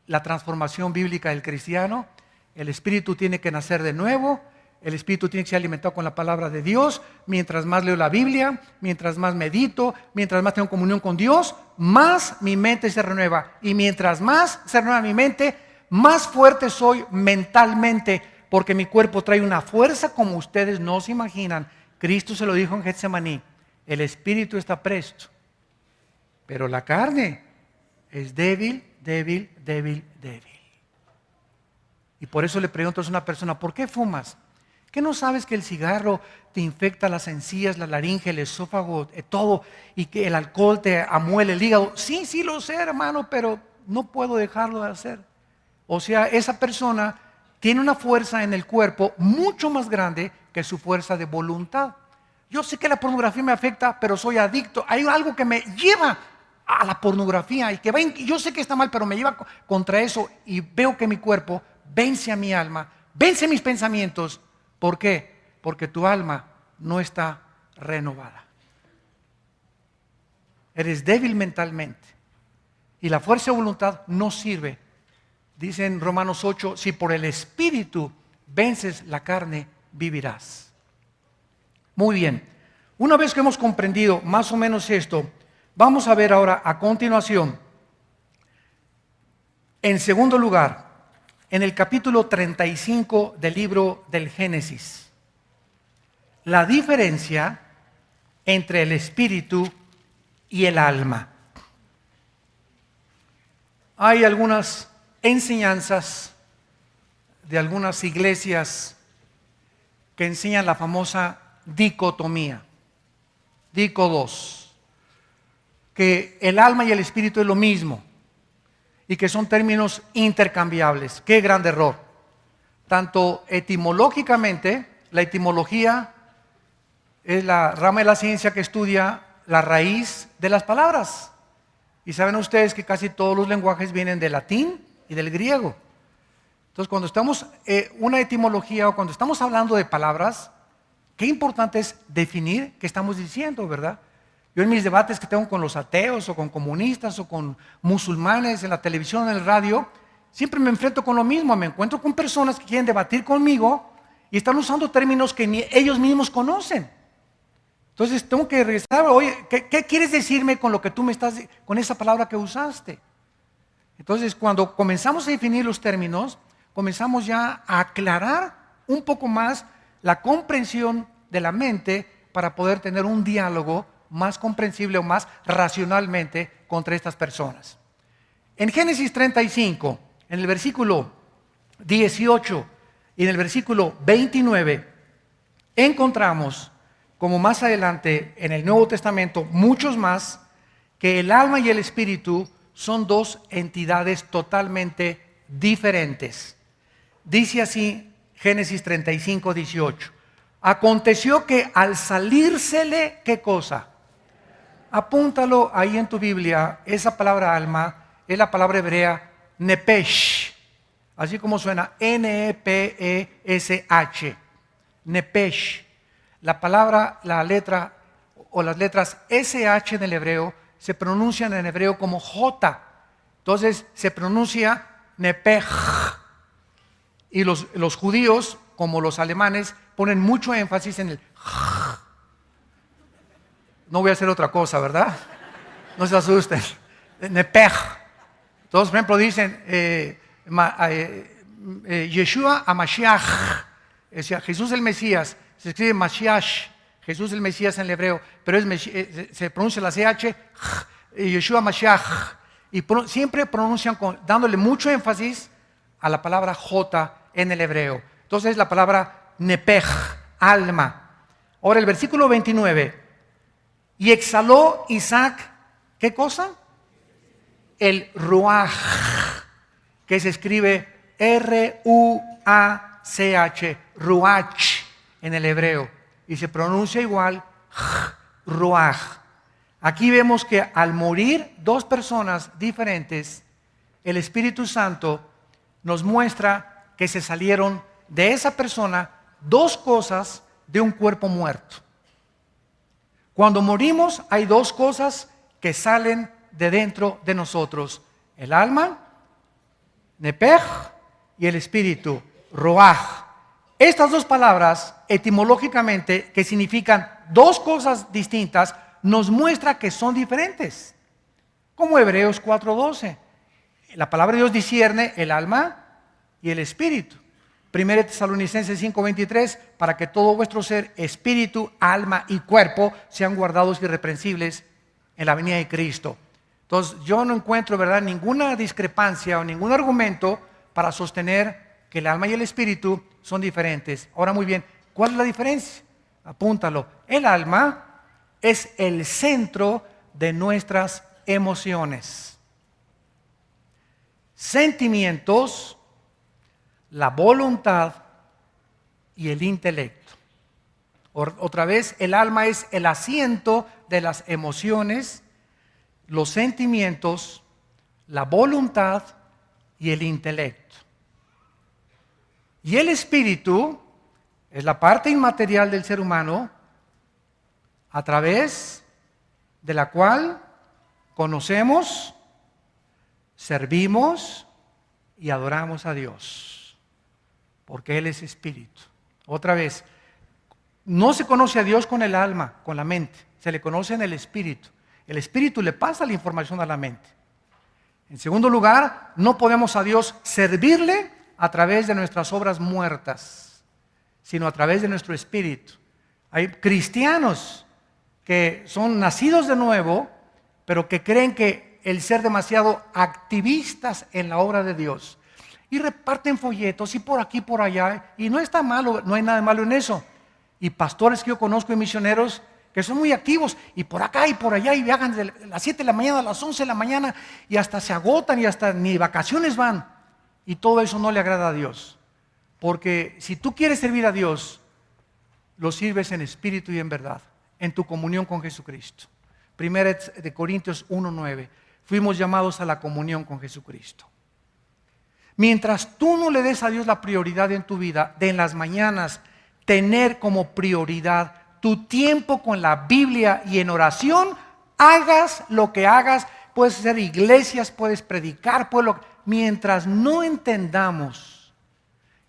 S1: la transformación bíblica del cristiano. El espíritu tiene que nacer de nuevo, el espíritu tiene que ser alimentado con la palabra de Dios. Mientras más leo la Biblia, mientras más medito, mientras más tengo comunión con Dios, más mi mente se renueva. Y mientras más se renueva mi mente, más fuerte soy mentalmente, porque mi cuerpo trae una fuerza como ustedes no se imaginan. Cristo se lo dijo en Getsemaní: el espíritu está presto, pero la carne es débil, débil, débil, débil. Y por eso le pregunto a una persona: ¿por qué fumas? ¿Qué no sabes que el cigarro te infecta las encías, la laringe, el esófago, todo, y que el alcohol te amuele el hígado? Sí, sí lo sé, hermano, pero no puedo dejarlo de hacer. O sea, esa persona tiene una fuerza en el cuerpo mucho más grande que su fuerza de voluntad. Yo sé que la pornografía me afecta, pero soy adicto. Hay algo que me lleva a la pornografía y que yo sé que está mal, pero me lleva contra eso, y veo que mi cuerpo vence a mi alma, vence mis pensamientos. ¿Por qué? Porque tu alma no está renovada. Eres débil mentalmente y la fuerza de voluntad no sirve. Dice en Romanos 8: si por el espíritu vences la carne, vivirás. Muy bien, una vez que hemos comprendido más o menos esto, vamos a ver ahora a continuación, en segundo lugar, en el capítulo 35 del libro del Génesis, la diferencia entre el espíritu y el alma. Hay algunas enseñanzas de algunas iglesias que enseñan la famosa dicotomía, dicodos, que el alma y el espíritu es lo mismo y que son términos intercambiables. ¡Qué gran error! Tanto etimológicamente, la etimología es la rama de la ciencia que estudia la raíz de las palabras. Y saben ustedes que casi todos los lenguajes vienen del latín y del griego. Entonces, cuando estamos una etimología o cuando estamos hablando de palabras, qué importante es definir qué estamos diciendo, ¿verdad? Yo en mis debates que tengo con los ateos o con comunistas o con musulmanes en la televisión, en el radio, siempre me enfrento con lo mismo. Me encuentro con personas que quieren debatir conmigo y están usando términos que ni ellos mismos conocen. Entonces tengo que regresar: oye, ¿qué quieres decirme con lo que tú me estás, con esa palabra que usaste? Entonces, cuando comenzamos a definir los términos, comenzamos ya a aclarar un poco más la comprensión de la mente para poder tener un diálogo más comprensible o más racionalmente contra estas personas. En Génesis 35, en el versículo 18 y en el versículo 29, encontramos, como más adelante en el Nuevo Testamento, muchos más, que el alma y el espíritu son dos entidades totalmente diferentes. Dice así Génesis 35, 18. Aconteció que al salírsele, ¿qué cosa? Apúntalo ahí en tu Biblia. Esa palabra alma es la palabra hebrea Nepesh, así como suena, N-E-P-E-S-H, Nepesh. La palabra, la letra o las letras S-H en el hebreo se pronuncian en hebreo como J. Entonces se pronuncia Nepej. Y los judíos, como los alemanes, ponen mucho énfasis en el no voy a hacer otra cosa, ¿verdad? No se asusten. Nepej. Todos, por ejemplo, dicen Yeshua a Mashiach. O sea, Jesús el Mesías. Se escribe Mashiach. Jesús el Mesías en el hebreo. Pero se pronuncia la CH. Yeshua Mashiach. Y siempre pronuncian dándole mucho énfasis a la palabra J en el hebreo. Entonces la palabra Nepej, alma. Ahora el versículo 29. Y exhaló Isaac, ¿qué cosa? El ruach, que se escribe R-U-A-C-H, ruach en el hebreo. Y se pronuncia igual, ruach. Aquí vemos que al morir dos personas diferentes, el Espíritu Santo nos muestra que se salieron de esa persona dos cosas de un cuerpo muerto. Cuando morimos hay dos cosas que salen de dentro de nosotros: el alma, nepej, y el espíritu, roaj. Estas dos palabras, etimológicamente, que significan dos cosas distintas, nos muestra que son diferentes. Como Hebreos 4:12. La palabra de Dios discierne el alma y el espíritu. 1 Tesalonicenses 5:23, para que todo vuestro ser, espíritu, alma y cuerpo sean guardados irreprensibles en la venida de Cristo. Entonces yo no encuentro, ¿verdad?, ninguna discrepancia o ningún argumento para sostener que el alma y el espíritu son diferentes. Ahora muy bien, ¿cuál es la diferencia? Apúntalo. El alma es el centro de nuestras emociones, sentimientos, la voluntad y el intelecto. Otra vez, el alma es el asiento de las emociones, los sentimientos, la voluntad y el intelecto. Y el espíritu es la parte inmaterial del ser humano a través de la cual conocemos, servimos y adoramos a Dios. Porque Él es espíritu. Otra vez, no se conoce a Dios con el alma, con la mente. Se le conoce en el espíritu. El espíritu le pasa la información a la mente. En segundo lugar, no podemos a Dios servirle a través de nuestras obras muertas, sino a través de nuestro espíritu. Hay cristianos que son nacidos de nuevo, pero que creen que el ser demasiado activistas en la obra de Dios, y reparten folletos y por aquí por allá, y no está malo, no hay nada de malo en eso. Y pastores que yo conozco y misioneros que son muy activos, y por acá y por allá, y viajan de las 7 de la mañana a las 11 de la mañana, y hasta se agotan y hasta ni vacaciones van. Y todo eso no le agrada a Dios. Porque si tú quieres servir a Dios, lo sirves en espíritu y en verdad, en tu comunión con Jesucristo. 1 Corintios 1:9. Fuimos llamados a la comunión con Jesucristo. Mientras tú no le des a Dios la prioridad en tu vida, de en las mañanas tener como prioridad tu tiempo con la Biblia y en oración, hagas lo que hagas, puedes hacer iglesias, puedes predicar, mientras no entendamos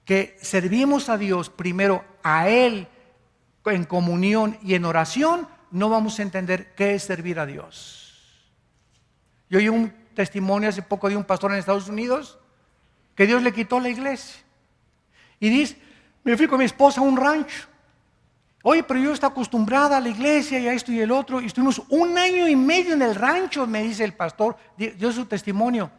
S1: que servimos a Dios primero, a Él en comunión y en oración, no vamos a entender qué es servir a Dios. Yo oí un testimonio hace poco de un pastor en Estados Unidos que Dios le quitó la iglesia. Y dice, me fui con mi esposa a un rancho. Oye, pero yo estoy acostumbrada a la iglesia y a esto y el otro. Y estuvimos 1 año y medio en el rancho, me dice el pastor, dio su testimonio.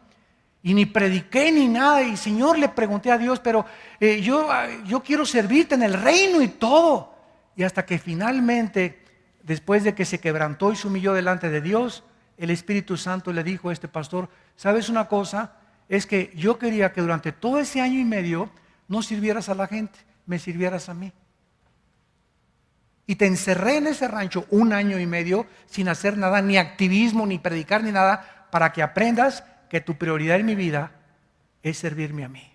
S1: Y ni prediqué ni nada. Y Señor, le pregunté a Dios, pero yo quiero servirte en el reino y todo. Y hasta que finalmente, después de que se quebrantó y se humilló delante de Dios, el Espíritu Santo le dijo a este pastor, ¿sabes una cosa? Es que yo quería que durante todo ese año y medio no sirvieras a la gente, me sirvieras a mí. Y te encerré en ese rancho 1 año y medio sin hacer nada, ni activismo, ni predicar, ni nada, para que aprendas que tu prioridad en mi vida es servirme a mí.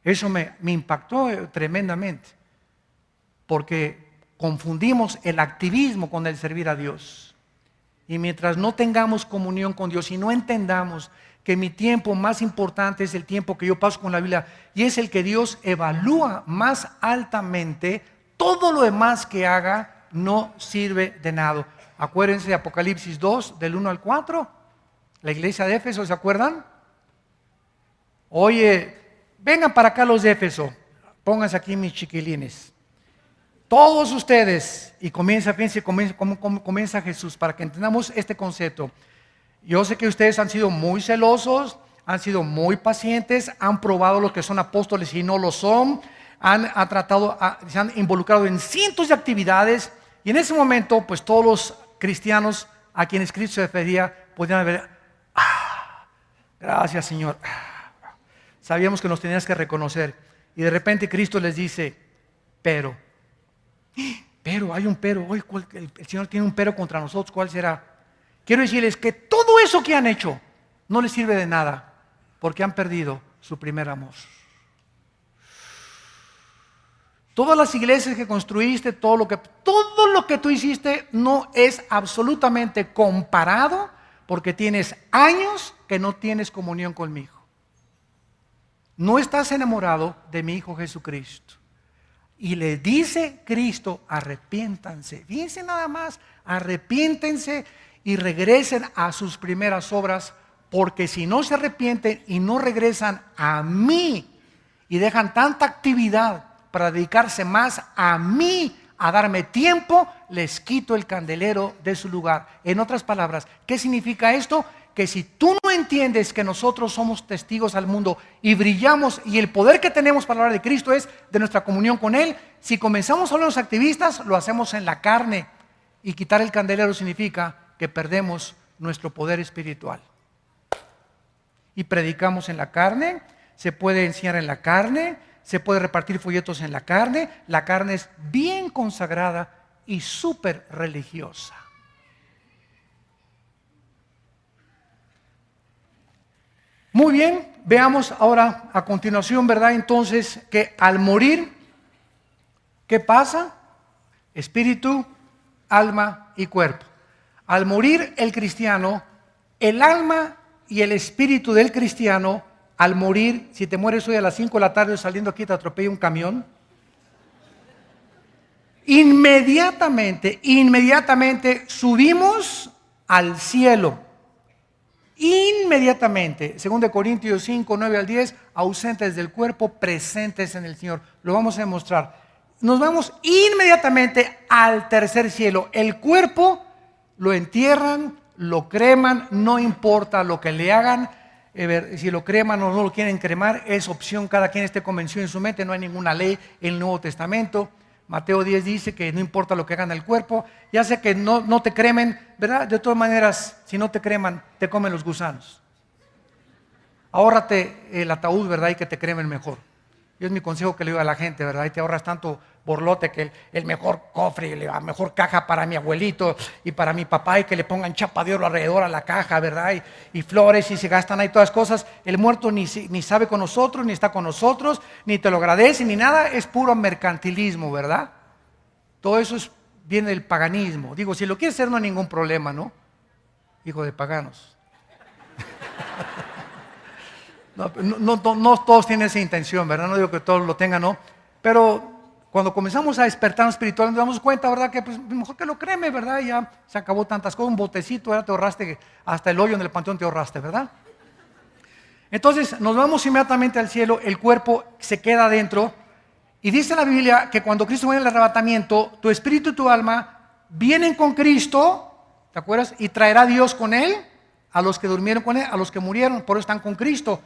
S1: Eso me impactó tremendamente, porque confundimos el activismo con el servir a Dios. Y mientras no tengamos comunión con Dios y no entendamos que mi tiempo más importante es el tiempo que yo paso con la Biblia y es el que Dios evalúa más altamente, todo lo demás que haga no sirve de nada. Acuérdense de Apocalipsis 2, del 1 al 4, la iglesia de Éfeso, ¿se acuerdan? Oye, vengan para acá los de Éfeso, pónganse aquí mis chiquilines. Todos ustedes, y fíjense cómo comienza Jesús, para que entendamos este concepto. Yo sé que ustedes han sido muy celosos, han sido muy pacientes, han probado lo que son apóstoles y no lo son, se han involucrado en cientos de actividades, y en ese momento, pues todos los cristianos a quienes Cristo se refería, podían haber, gracias Señor, sabíamos que nos tenías que reconocer, y de repente Cristo les dice, pero hay un pero, hoy el Señor tiene un pero contra nosotros, ¿cuál será? Quiero decirles que todo eso que han hecho no les sirve de nada, porque han perdido su primer amor. Todas las iglesias que construiste, todo lo que tú hiciste no es absolutamente comparado, porque tienes años que no tienes comunión conmigo. No estás enamorado de mi Hijo Jesucristo. Y le dice Cristo, arrepiéntanse. Fíjense nada más, arrepiéntense y regresen a sus primeras obras, porque si no se arrepienten y no regresan a mí y dejan tanta actividad para dedicarse más a mí, a darme tiempo, les quito el candelero de su lugar. En otras palabras, ¿qué significa esto? Que si tú no entiendes que nosotros somos testigos al mundo y brillamos, y el poder que tenemos para hablar de Cristo es de nuestra comunión con Él, si comenzamos a hablar de los activistas, lo hacemos en la carne, y quitar el candelero significa que perdemos nuestro poder espiritual. Y predicamos en la carne, se puede enseñar en la carne, se puede repartir folletos en la carne es bien consagrada y súper religiosa. Muy bien, veamos ahora a continuación, ¿verdad? Entonces, que al morir, ¿qué pasa? Espíritu, alma y cuerpo. Al morir el cristiano, el alma y el espíritu del cristiano, al morir, si te mueres hoy a las 5 de la tarde saliendo aquí te atropella un camión, inmediatamente subimos al cielo. Inmediatamente, 2 Corintios 5, 9 al 10, ausentes del cuerpo, presentes en el Señor. Lo vamos a demostrar. Nos vamos inmediatamente al tercer cielo. El cuerpo lo entierran, lo creman, no importa lo que le hagan. Si lo creman o no lo quieren cremar, es opción, cada quien esté convencido en su mente, no hay ninguna ley en el Nuevo Testamento. Mateo 10 dice que no importa lo que hagan al cuerpo, ya sea que no te cremen, ¿verdad? De todas maneras, si no te creman, te comen los gusanos. Ahórrate el ataúd, ¿verdad? Y que te cremen mejor. Yo es mi consejo que le doy a la gente, ¿verdad? Y te ahorras tanto borlote que el mejor cofre, la mejor caja para mi abuelito y para mi papá, y que le pongan chapa de oro alrededor a la caja, ¿verdad? Y flores, y se gastan ahí todas las cosas. El muerto ni sabe con nosotros, ni está con nosotros, ni te lo agradece, ni nada. Es puro mercantilismo, ¿verdad? Todo eso viene del paganismo. Digo, si lo quieres hacer no hay ningún problema, ¿no? Hijo de paganos. No todos tienen esa intención, ¿verdad? No digo que todos lo tengan, ¿no? Pero cuando comenzamos a despertar espiritual nos damos cuenta, ¿verdad? Que pues mejor que lo creme, ¿verdad? Ya se acabó tantas cosas, un botecito, ¿verdad? Te ahorraste, hasta el hoyo en el panteón te ahorraste, ¿verdad? Entonces nos vamos inmediatamente al cielo, el cuerpo se queda adentro, y dice la Biblia que cuando Cristo viene en el arrebatamiento, tu espíritu y tu alma vienen con Cristo, ¿te acuerdas? Y traerá Dios con Él a los que durmieron con Él, a los que murieron, por eso están con Cristo.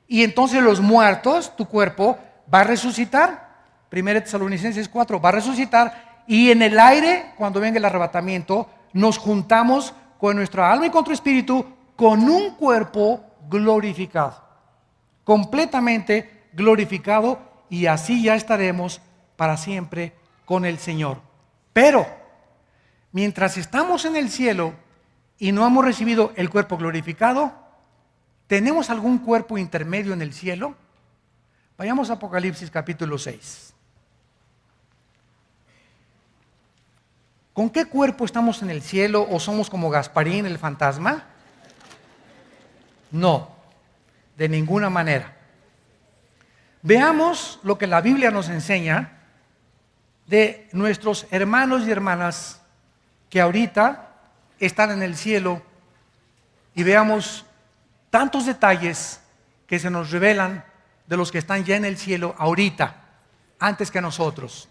S1: Y entonces los muertos, tu cuerpo, va a resucitar. 1 Tesalonicenses 4, va a resucitar. Y en el aire, cuando venga el arrebatamiento, nos juntamos con nuestra alma y con tu espíritu, con un cuerpo glorificado. Completamente glorificado. Y así ya estaremos para siempre con el Señor. Pero, mientras estamos en el cielo y no hemos recibido el cuerpo glorificado, ¿tenemos algún cuerpo intermedio en el cielo? Vayamos a Apocalipsis capítulo 6. ¿Con qué cuerpo estamos en el cielo o somos como Gasparín el fantasma? No, de ninguna manera. Veamos lo que la Biblia nos enseña de nuestros hermanos y hermanas que ahorita están en el cielo, y veamos tantos detalles que se nos revelan de los que están ya en el cielo ahorita, antes que nosotros.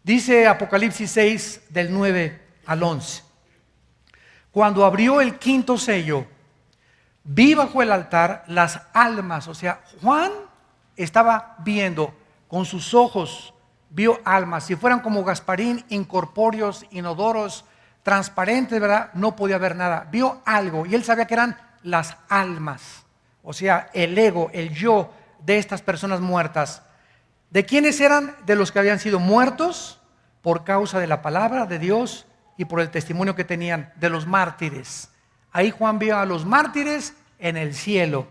S1: Dice Apocalipsis 6 del 9 al 11. Cuando abrió el quinto sello, vi bajo el altar las almas. O sea, Juan estaba viendo con sus ojos, vio almas. Si fueran como Gasparín, incorpóreos, inodoros, transparentes, ¿verdad? No podía ver nada. Vio algo y él sabía que eran las almas. O sea, el ego, el yo de estas personas muertas. ¿De quiénes eran? De los que habían sido muertos por causa de la palabra de Dios y por el testimonio que tenían, de los mártires. Ahí Juan vio a los mártires en el cielo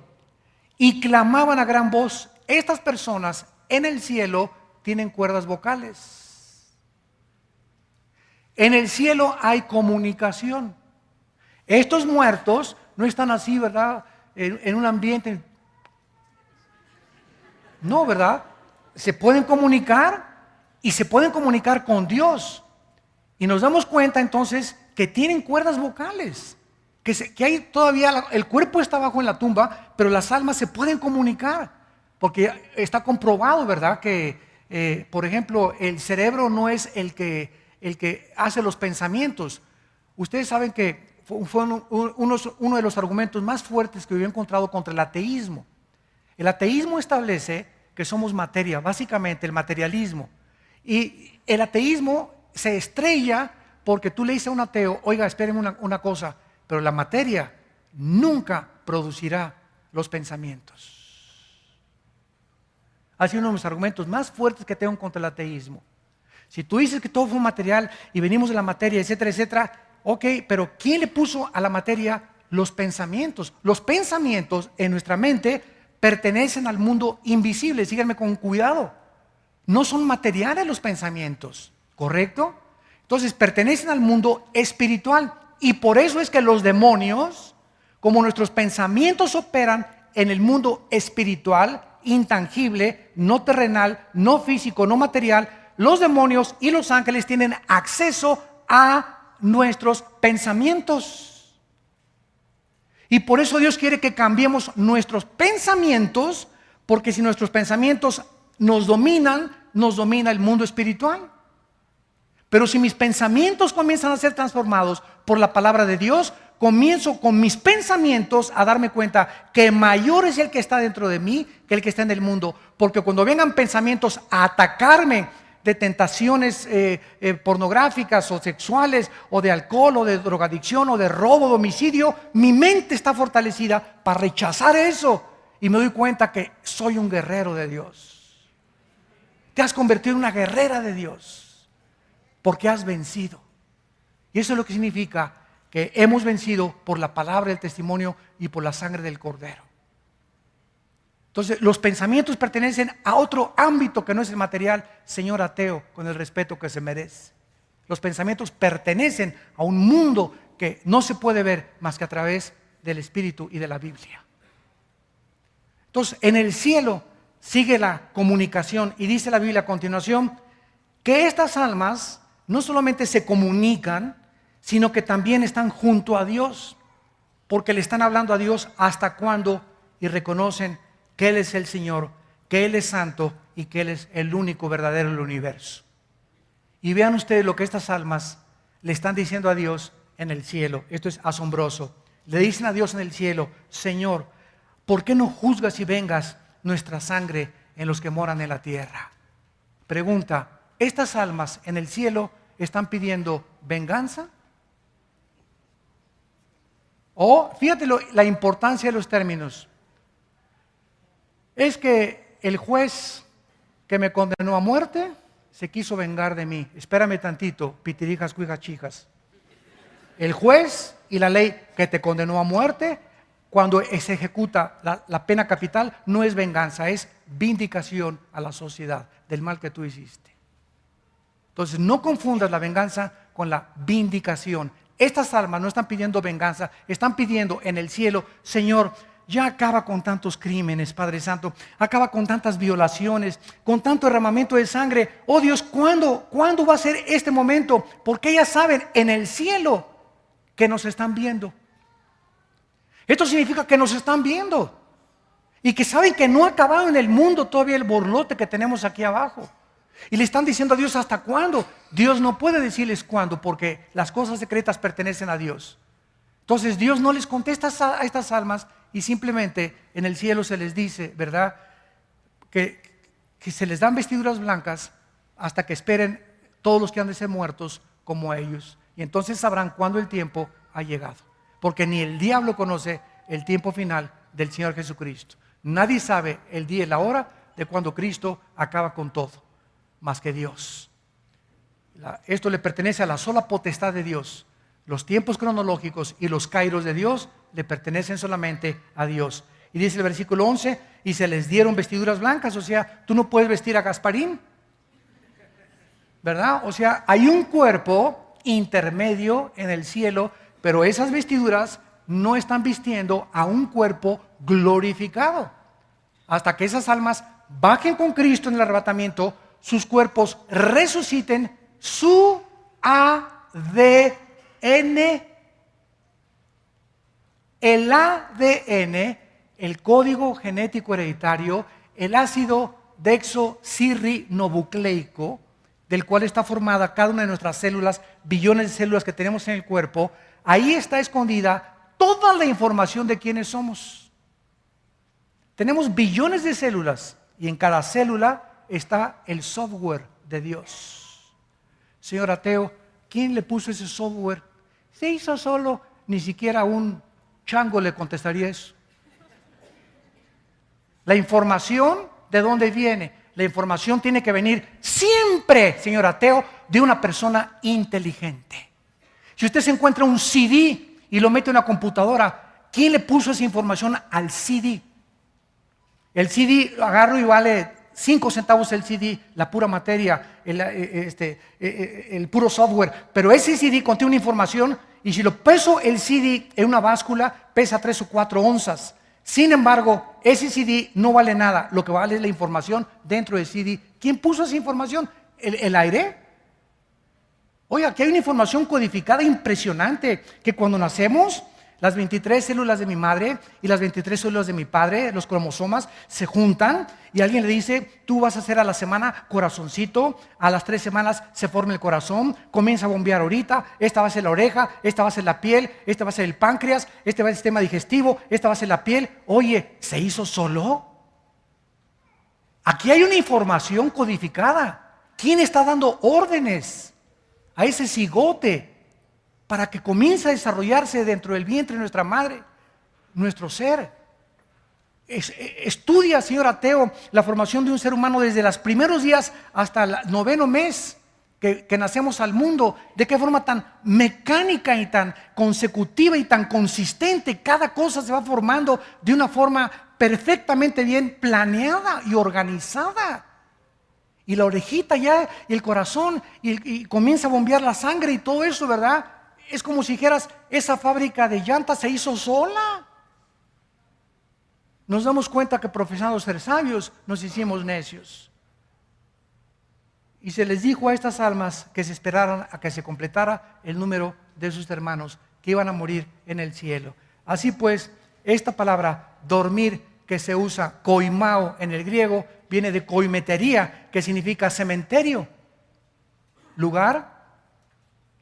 S1: y clamaban a gran voz. Estas personas en el cielo tienen cuerdas vocales. En el cielo hay comunicación. Estos muertos no están así, ¿verdad? En un ambiente. No, ¿verdad? Se pueden comunicar y se pueden comunicar con Dios. Y nos damos cuenta entonces que tienen cuerdas vocales. Que hay todavía, el cuerpo está abajo en la tumba, pero las almas se pueden comunicar. Porque está comprobado, ¿verdad? Que, por ejemplo, el cerebro no es el que hace los pensamientos. Ustedes saben que fue uno de los argumentos más fuertes que yo he encontrado contra el ateísmo. El ateísmo establece que somos materia, básicamente el materialismo. Y el ateísmo se estrella porque tú le dices a un ateo, oiga, espérenme una cosa, pero la materia nunca producirá los pensamientos. Ha sido uno de los argumentos más fuertes que tengo contra el ateísmo. Si tú dices que todo fue material y venimos de la materia, etcétera, etcétera, ok, pero ¿quién le puso a la materia los pensamientos? Los pensamientos en nuestra mente pertenecen al mundo invisible, síganme con cuidado. No son materiales los pensamientos, ¿correcto? Entonces pertenecen al mundo espiritual y por eso es que los demonios, como nuestros pensamientos operan en el mundo espiritual, intangible, no terrenal, no físico, no material, los demonios y los ángeles tienen acceso a nuestros pensamientos. Y por eso Dios quiere que cambiemos nuestros pensamientos, porque si nuestros pensamientos nos domina el mundo espiritual. Pero si mis pensamientos comienzan a ser transformados por la palabra de Dios, comienzo con mis pensamientos a darme cuenta que mayor es el que está dentro de mí que el que está en el mundo. Porque cuando vengan pensamientos a atacarme de tentaciones pornográficas o sexuales o de alcohol o de drogadicción o de robo, de homicidio, mi mente está fortalecida para rechazar eso y me doy cuenta que soy un guerrero de Dios. Te has convertido en una guerrera de Dios porque has vencido. Y eso es lo que significa que hemos vencido por la palabra del testimonio y por la sangre del Cordero. Entonces, los pensamientos pertenecen a otro ámbito que no es el material, señor ateo, con el respeto que se merece. Los pensamientos pertenecen a un mundo que no se puede ver más que a través del Espíritu y de la Biblia. Entonces, en el cielo sigue la comunicación y dice la Biblia a continuación que estas almas no solamente se comunican, sino que también están junto a Dios, porque le están hablando a Dios hasta cuándo y reconocen que Él es el Señor, que Él es santo y que Él es el único verdadero del universo. Y vean ustedes lo que estas almas le están diciendo a Dios en el cielo. Esto es asombroso. Le dicen a Dios en el cielo, Señor, ¿por qué no juzgas y vengas nuestra sangre en los que moran en la tierra? Pregunta, ¿estas almas en el cielo están pidiendo venganza? O, fíjate la importancia de los términos. Es que el juez que me condenó a muerte se quiso vengar de mí. Espérame tantito, pitirijas, cuijas, chijas. El juez y la ley que te condenó a muerte cuando se ejecuta la pena capital, no es venganza, es vindicación a la sociedad del mal que tú hiciste. Entonces no confundas la venganza con la vindicación. Estas almas no están pidiendo venganza, están pidiendo en el cielo: Señor, ya acaba con tantos crímenes, Padre Santo, acaba con tantas violaciones, con tanto derramamiento de sangre. Oh Dios, ¿cuándo va a ser este momento? Porque ellas saben en el cielo que nos están viendo. Esto significa que nos están viendo y que saben que no ha acabado en el mundo todavía el borlote que tenemos aquí abajo. Y le están diciendo a Dios: ¿hasta cuándo? Dios no puede decirles cuándo, porque las cosas secretas pertenecen a Dios. Entonces Dios no les contesta a estas almas, y simplemente en el cielo se les dice, ¿verdad?, que se les dan vestiduras blancas hasta que esperen todos los que han de ser muertos como ellos. Y entonces sabrán cuándo el tiempo ha llegado, porque ni el diablo conoce el tiempo final del Señor Jesucristo. Nadie sabe el día y la hora de cuando Cristo acaba con todo, más que Dios. Esto le pertenece a la sola potestad de Dios. Los tiempos cronológicos y los kairos de Dios le pertenecen solamente a Dios. Y dice el versículo 11: y se les dieron vestiduras blancas. O sea, tú no puedes vestir a Gasparín, ¿verdad? O sea, hay un cuerpo intermedio en el cielo, pero esas vestiduras no están vistiendo a un cuerpo glorificado. Hasta que esas almas bajen con Cristo en el arrebatamiento, sus cuerpos resuciten, su ADN. El ADN, el código genético hereditario, el ácido desoxirribonucleico, del cual está formada cada una de nuestras células, billones de células que tenemos en el cuerpo, ahí está escondida toda la información de quiénes somos. Tenemos billones de células y en cada célula está el software de Dios. Señor ateo, ¿quién le puso ese software? Se hizo solo. Ni siquiera un chango le contestaría eso. La información, ¿de dónde viene? La información tiene que venir siempre, señor ateo, de una persona inteligente. Si usted se encuentra un CD y lo mete en una computadora, ¿quién le puso esa información al CD? El CD lo agarro y vale 5 centavos el CD, la pura materia, el puro software. Pero ese CD contiene una información, y si lo peso el CD en una báscula, pesa 3 o 4 onzas. Sin embargo, ese CD no vale nada. Lo que vale es la información dentro del CD. ¿Quién puso esa información? ¿El aire? Oiga, aquí hay una información codificada impresionante, que cuando nacemos, las 23 células de mi madre y las 23 células de mi padre, los cromosomas, se juntan y alguien le dice: tú vas a hacer a la semana corazoncito, a las 3 semanas se forma el corazón, comienza a bombear ahorita, esta va a ser la oreja, esta va a ser la piel, esta va a ser el páncreas, este va a ser el sistema digestivo, esta va a ser la piel. Oye, ¿se hizo solo? Aquí hay una información codificada. ¿Quién está dando órdenes a ese cigote para que comience a desarrollarse dentro del vientre de nuestra madre, nuestro ser? Estudia, señor ateo, la formación de un ser humano desde los primeros días hasta el 9º mes que nacemos al mundo. De qué forma tan mecánica y tan consecutiva y tan consistente cada cosa se va formando de una forma perfectamente bien planeada y organizada. Y la orejita ya, y el corazón, y comienza a bombear la sangre y todo eso, ¿verdad? Es como si dijeras: esa fábrica de llantas se hizo sola. Nos damos cuenta que profesando ser sabios nos hicimos necios. Y se les dijo a estas almas que se esperaran a que se completara el número de sus hermanos que iban a morir en el cielo. Así pues, esta palabra dormir, que se usa koimao en el griego, viene de koimetería, que significa cementerio, lugar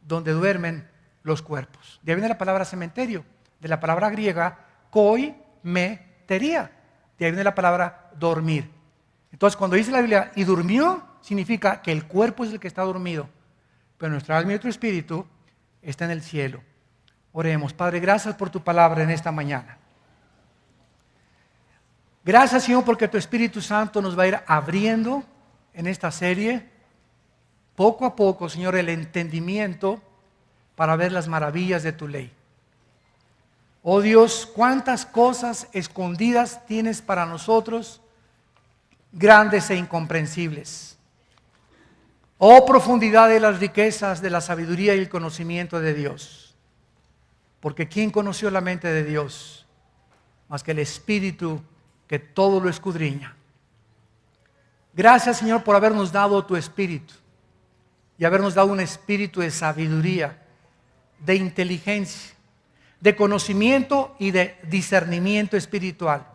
S1: donde duermen los cuerpos. De ahí viene la palabra cementerio, de la palabra griega koimetería. De ahí viene la palabra dormir. Entonces, cuando dice la Biblia y durmió, significa que el cuerpo es el que está dormido, pero nuestra alma y nuestro espíritu está en el cielo. Oremos. Padre, gracias por tu palabra en esta mañana. Gracias, Señor, porque tu Espíritu Santo nos va a ir abriendo en esta serie, poco a poco, Señor, el entendimiento para ver las maravillas de tu ley. Oh Dios, cuántas cosas escondidas tienes para nosotros, grandes e incomprensibles. Oh profundidad de las riquezas de la sabiduría y el conocimiento de Dios. Porque ¿quién conoció la mente de Dios? Más que el Espíritu que todo lo escudriña. Gracias, Señor, por habernos dado tu Espíritu y habernos dado un espíritu de sabiduría, de inteligencia, de conocimiento y de discernimiento espiritual,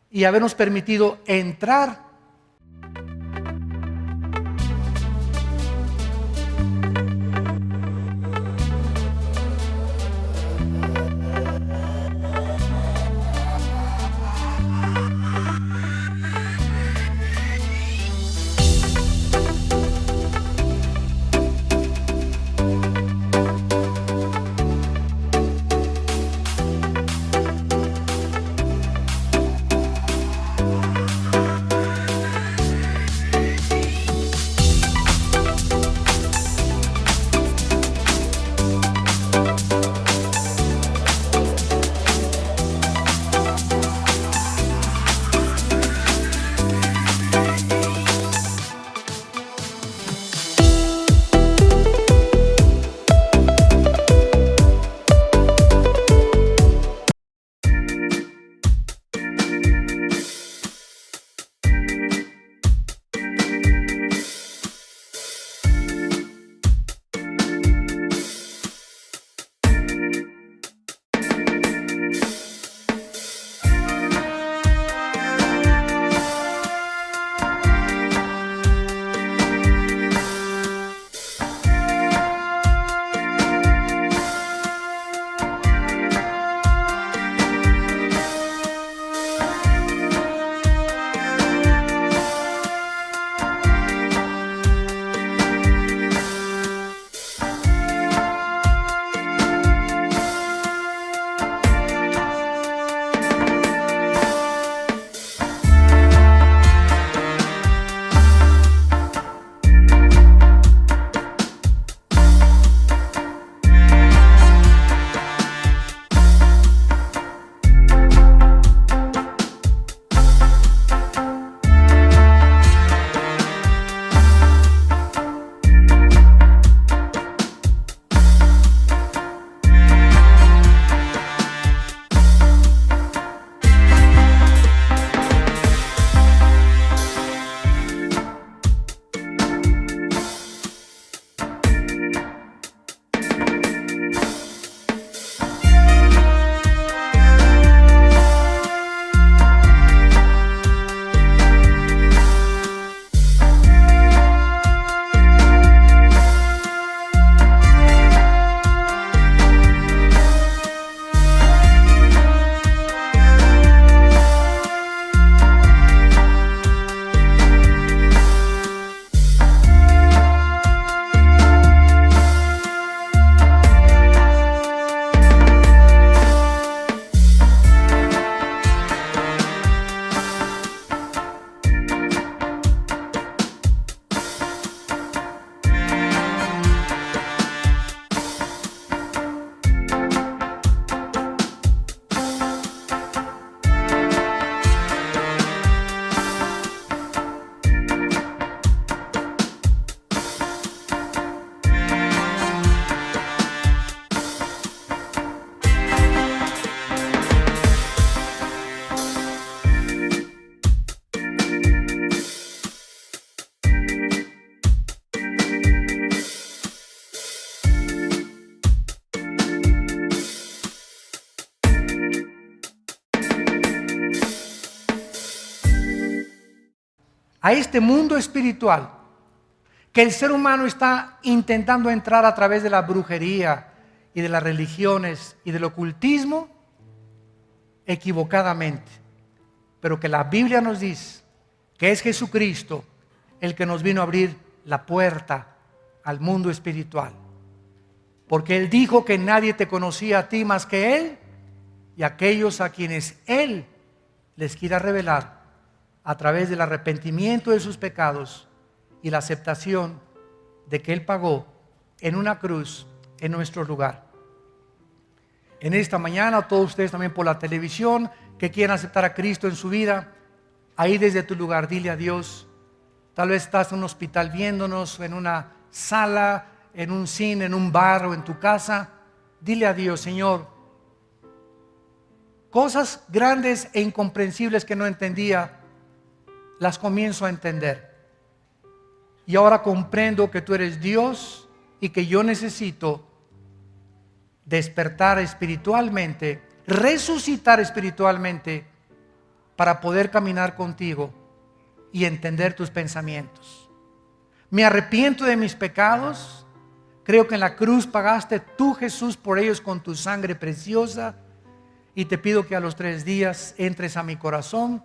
S1: y habernos permitido entrar a este mundo espiritual que el ser humano está intentando entrar a través de la brujería y de las religiones y del ocultismo equivocadamente, pero que la Biblia nos dice que es Jesucristo el que nos vino a abrir la puerta al mundo espiritual, porque Él dijo que nadie te conocía a ti más que Él y aquellos a quienes Él les quiera revelar a través del arrepentimiento de sus pecados y la aceptación de que Él pagó en una cruz en nuestro lugar. en esta mañana, todos ustedes también por la televisión, que quieran aceptar a Cristo en su vida, ahí desde tu lugar, dile a Dios. Tal vez estás en un hospital viéndonos, en una sala, en un cine, en un bar o en tu casa. Dile a Dios, Señor, cosas grandes e incomprensibles que no entendía, las comienzo a entender. Y ahora comprendo que tú eres Dios y que yo necesito despertar espiritualmente, resucitar espiritualmente para poder caminar contigo y entender tus pensamientos. Me arrepiento de mis pecados. Creo que en la cruz pagaste tú, Jesús, por ellos con tu sangre preciosa. Y te pido que a los 3 días entres a mi corazón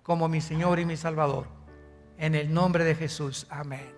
S1: como mi Señor y mi Salvador. En el nombre de Jesús. Amén.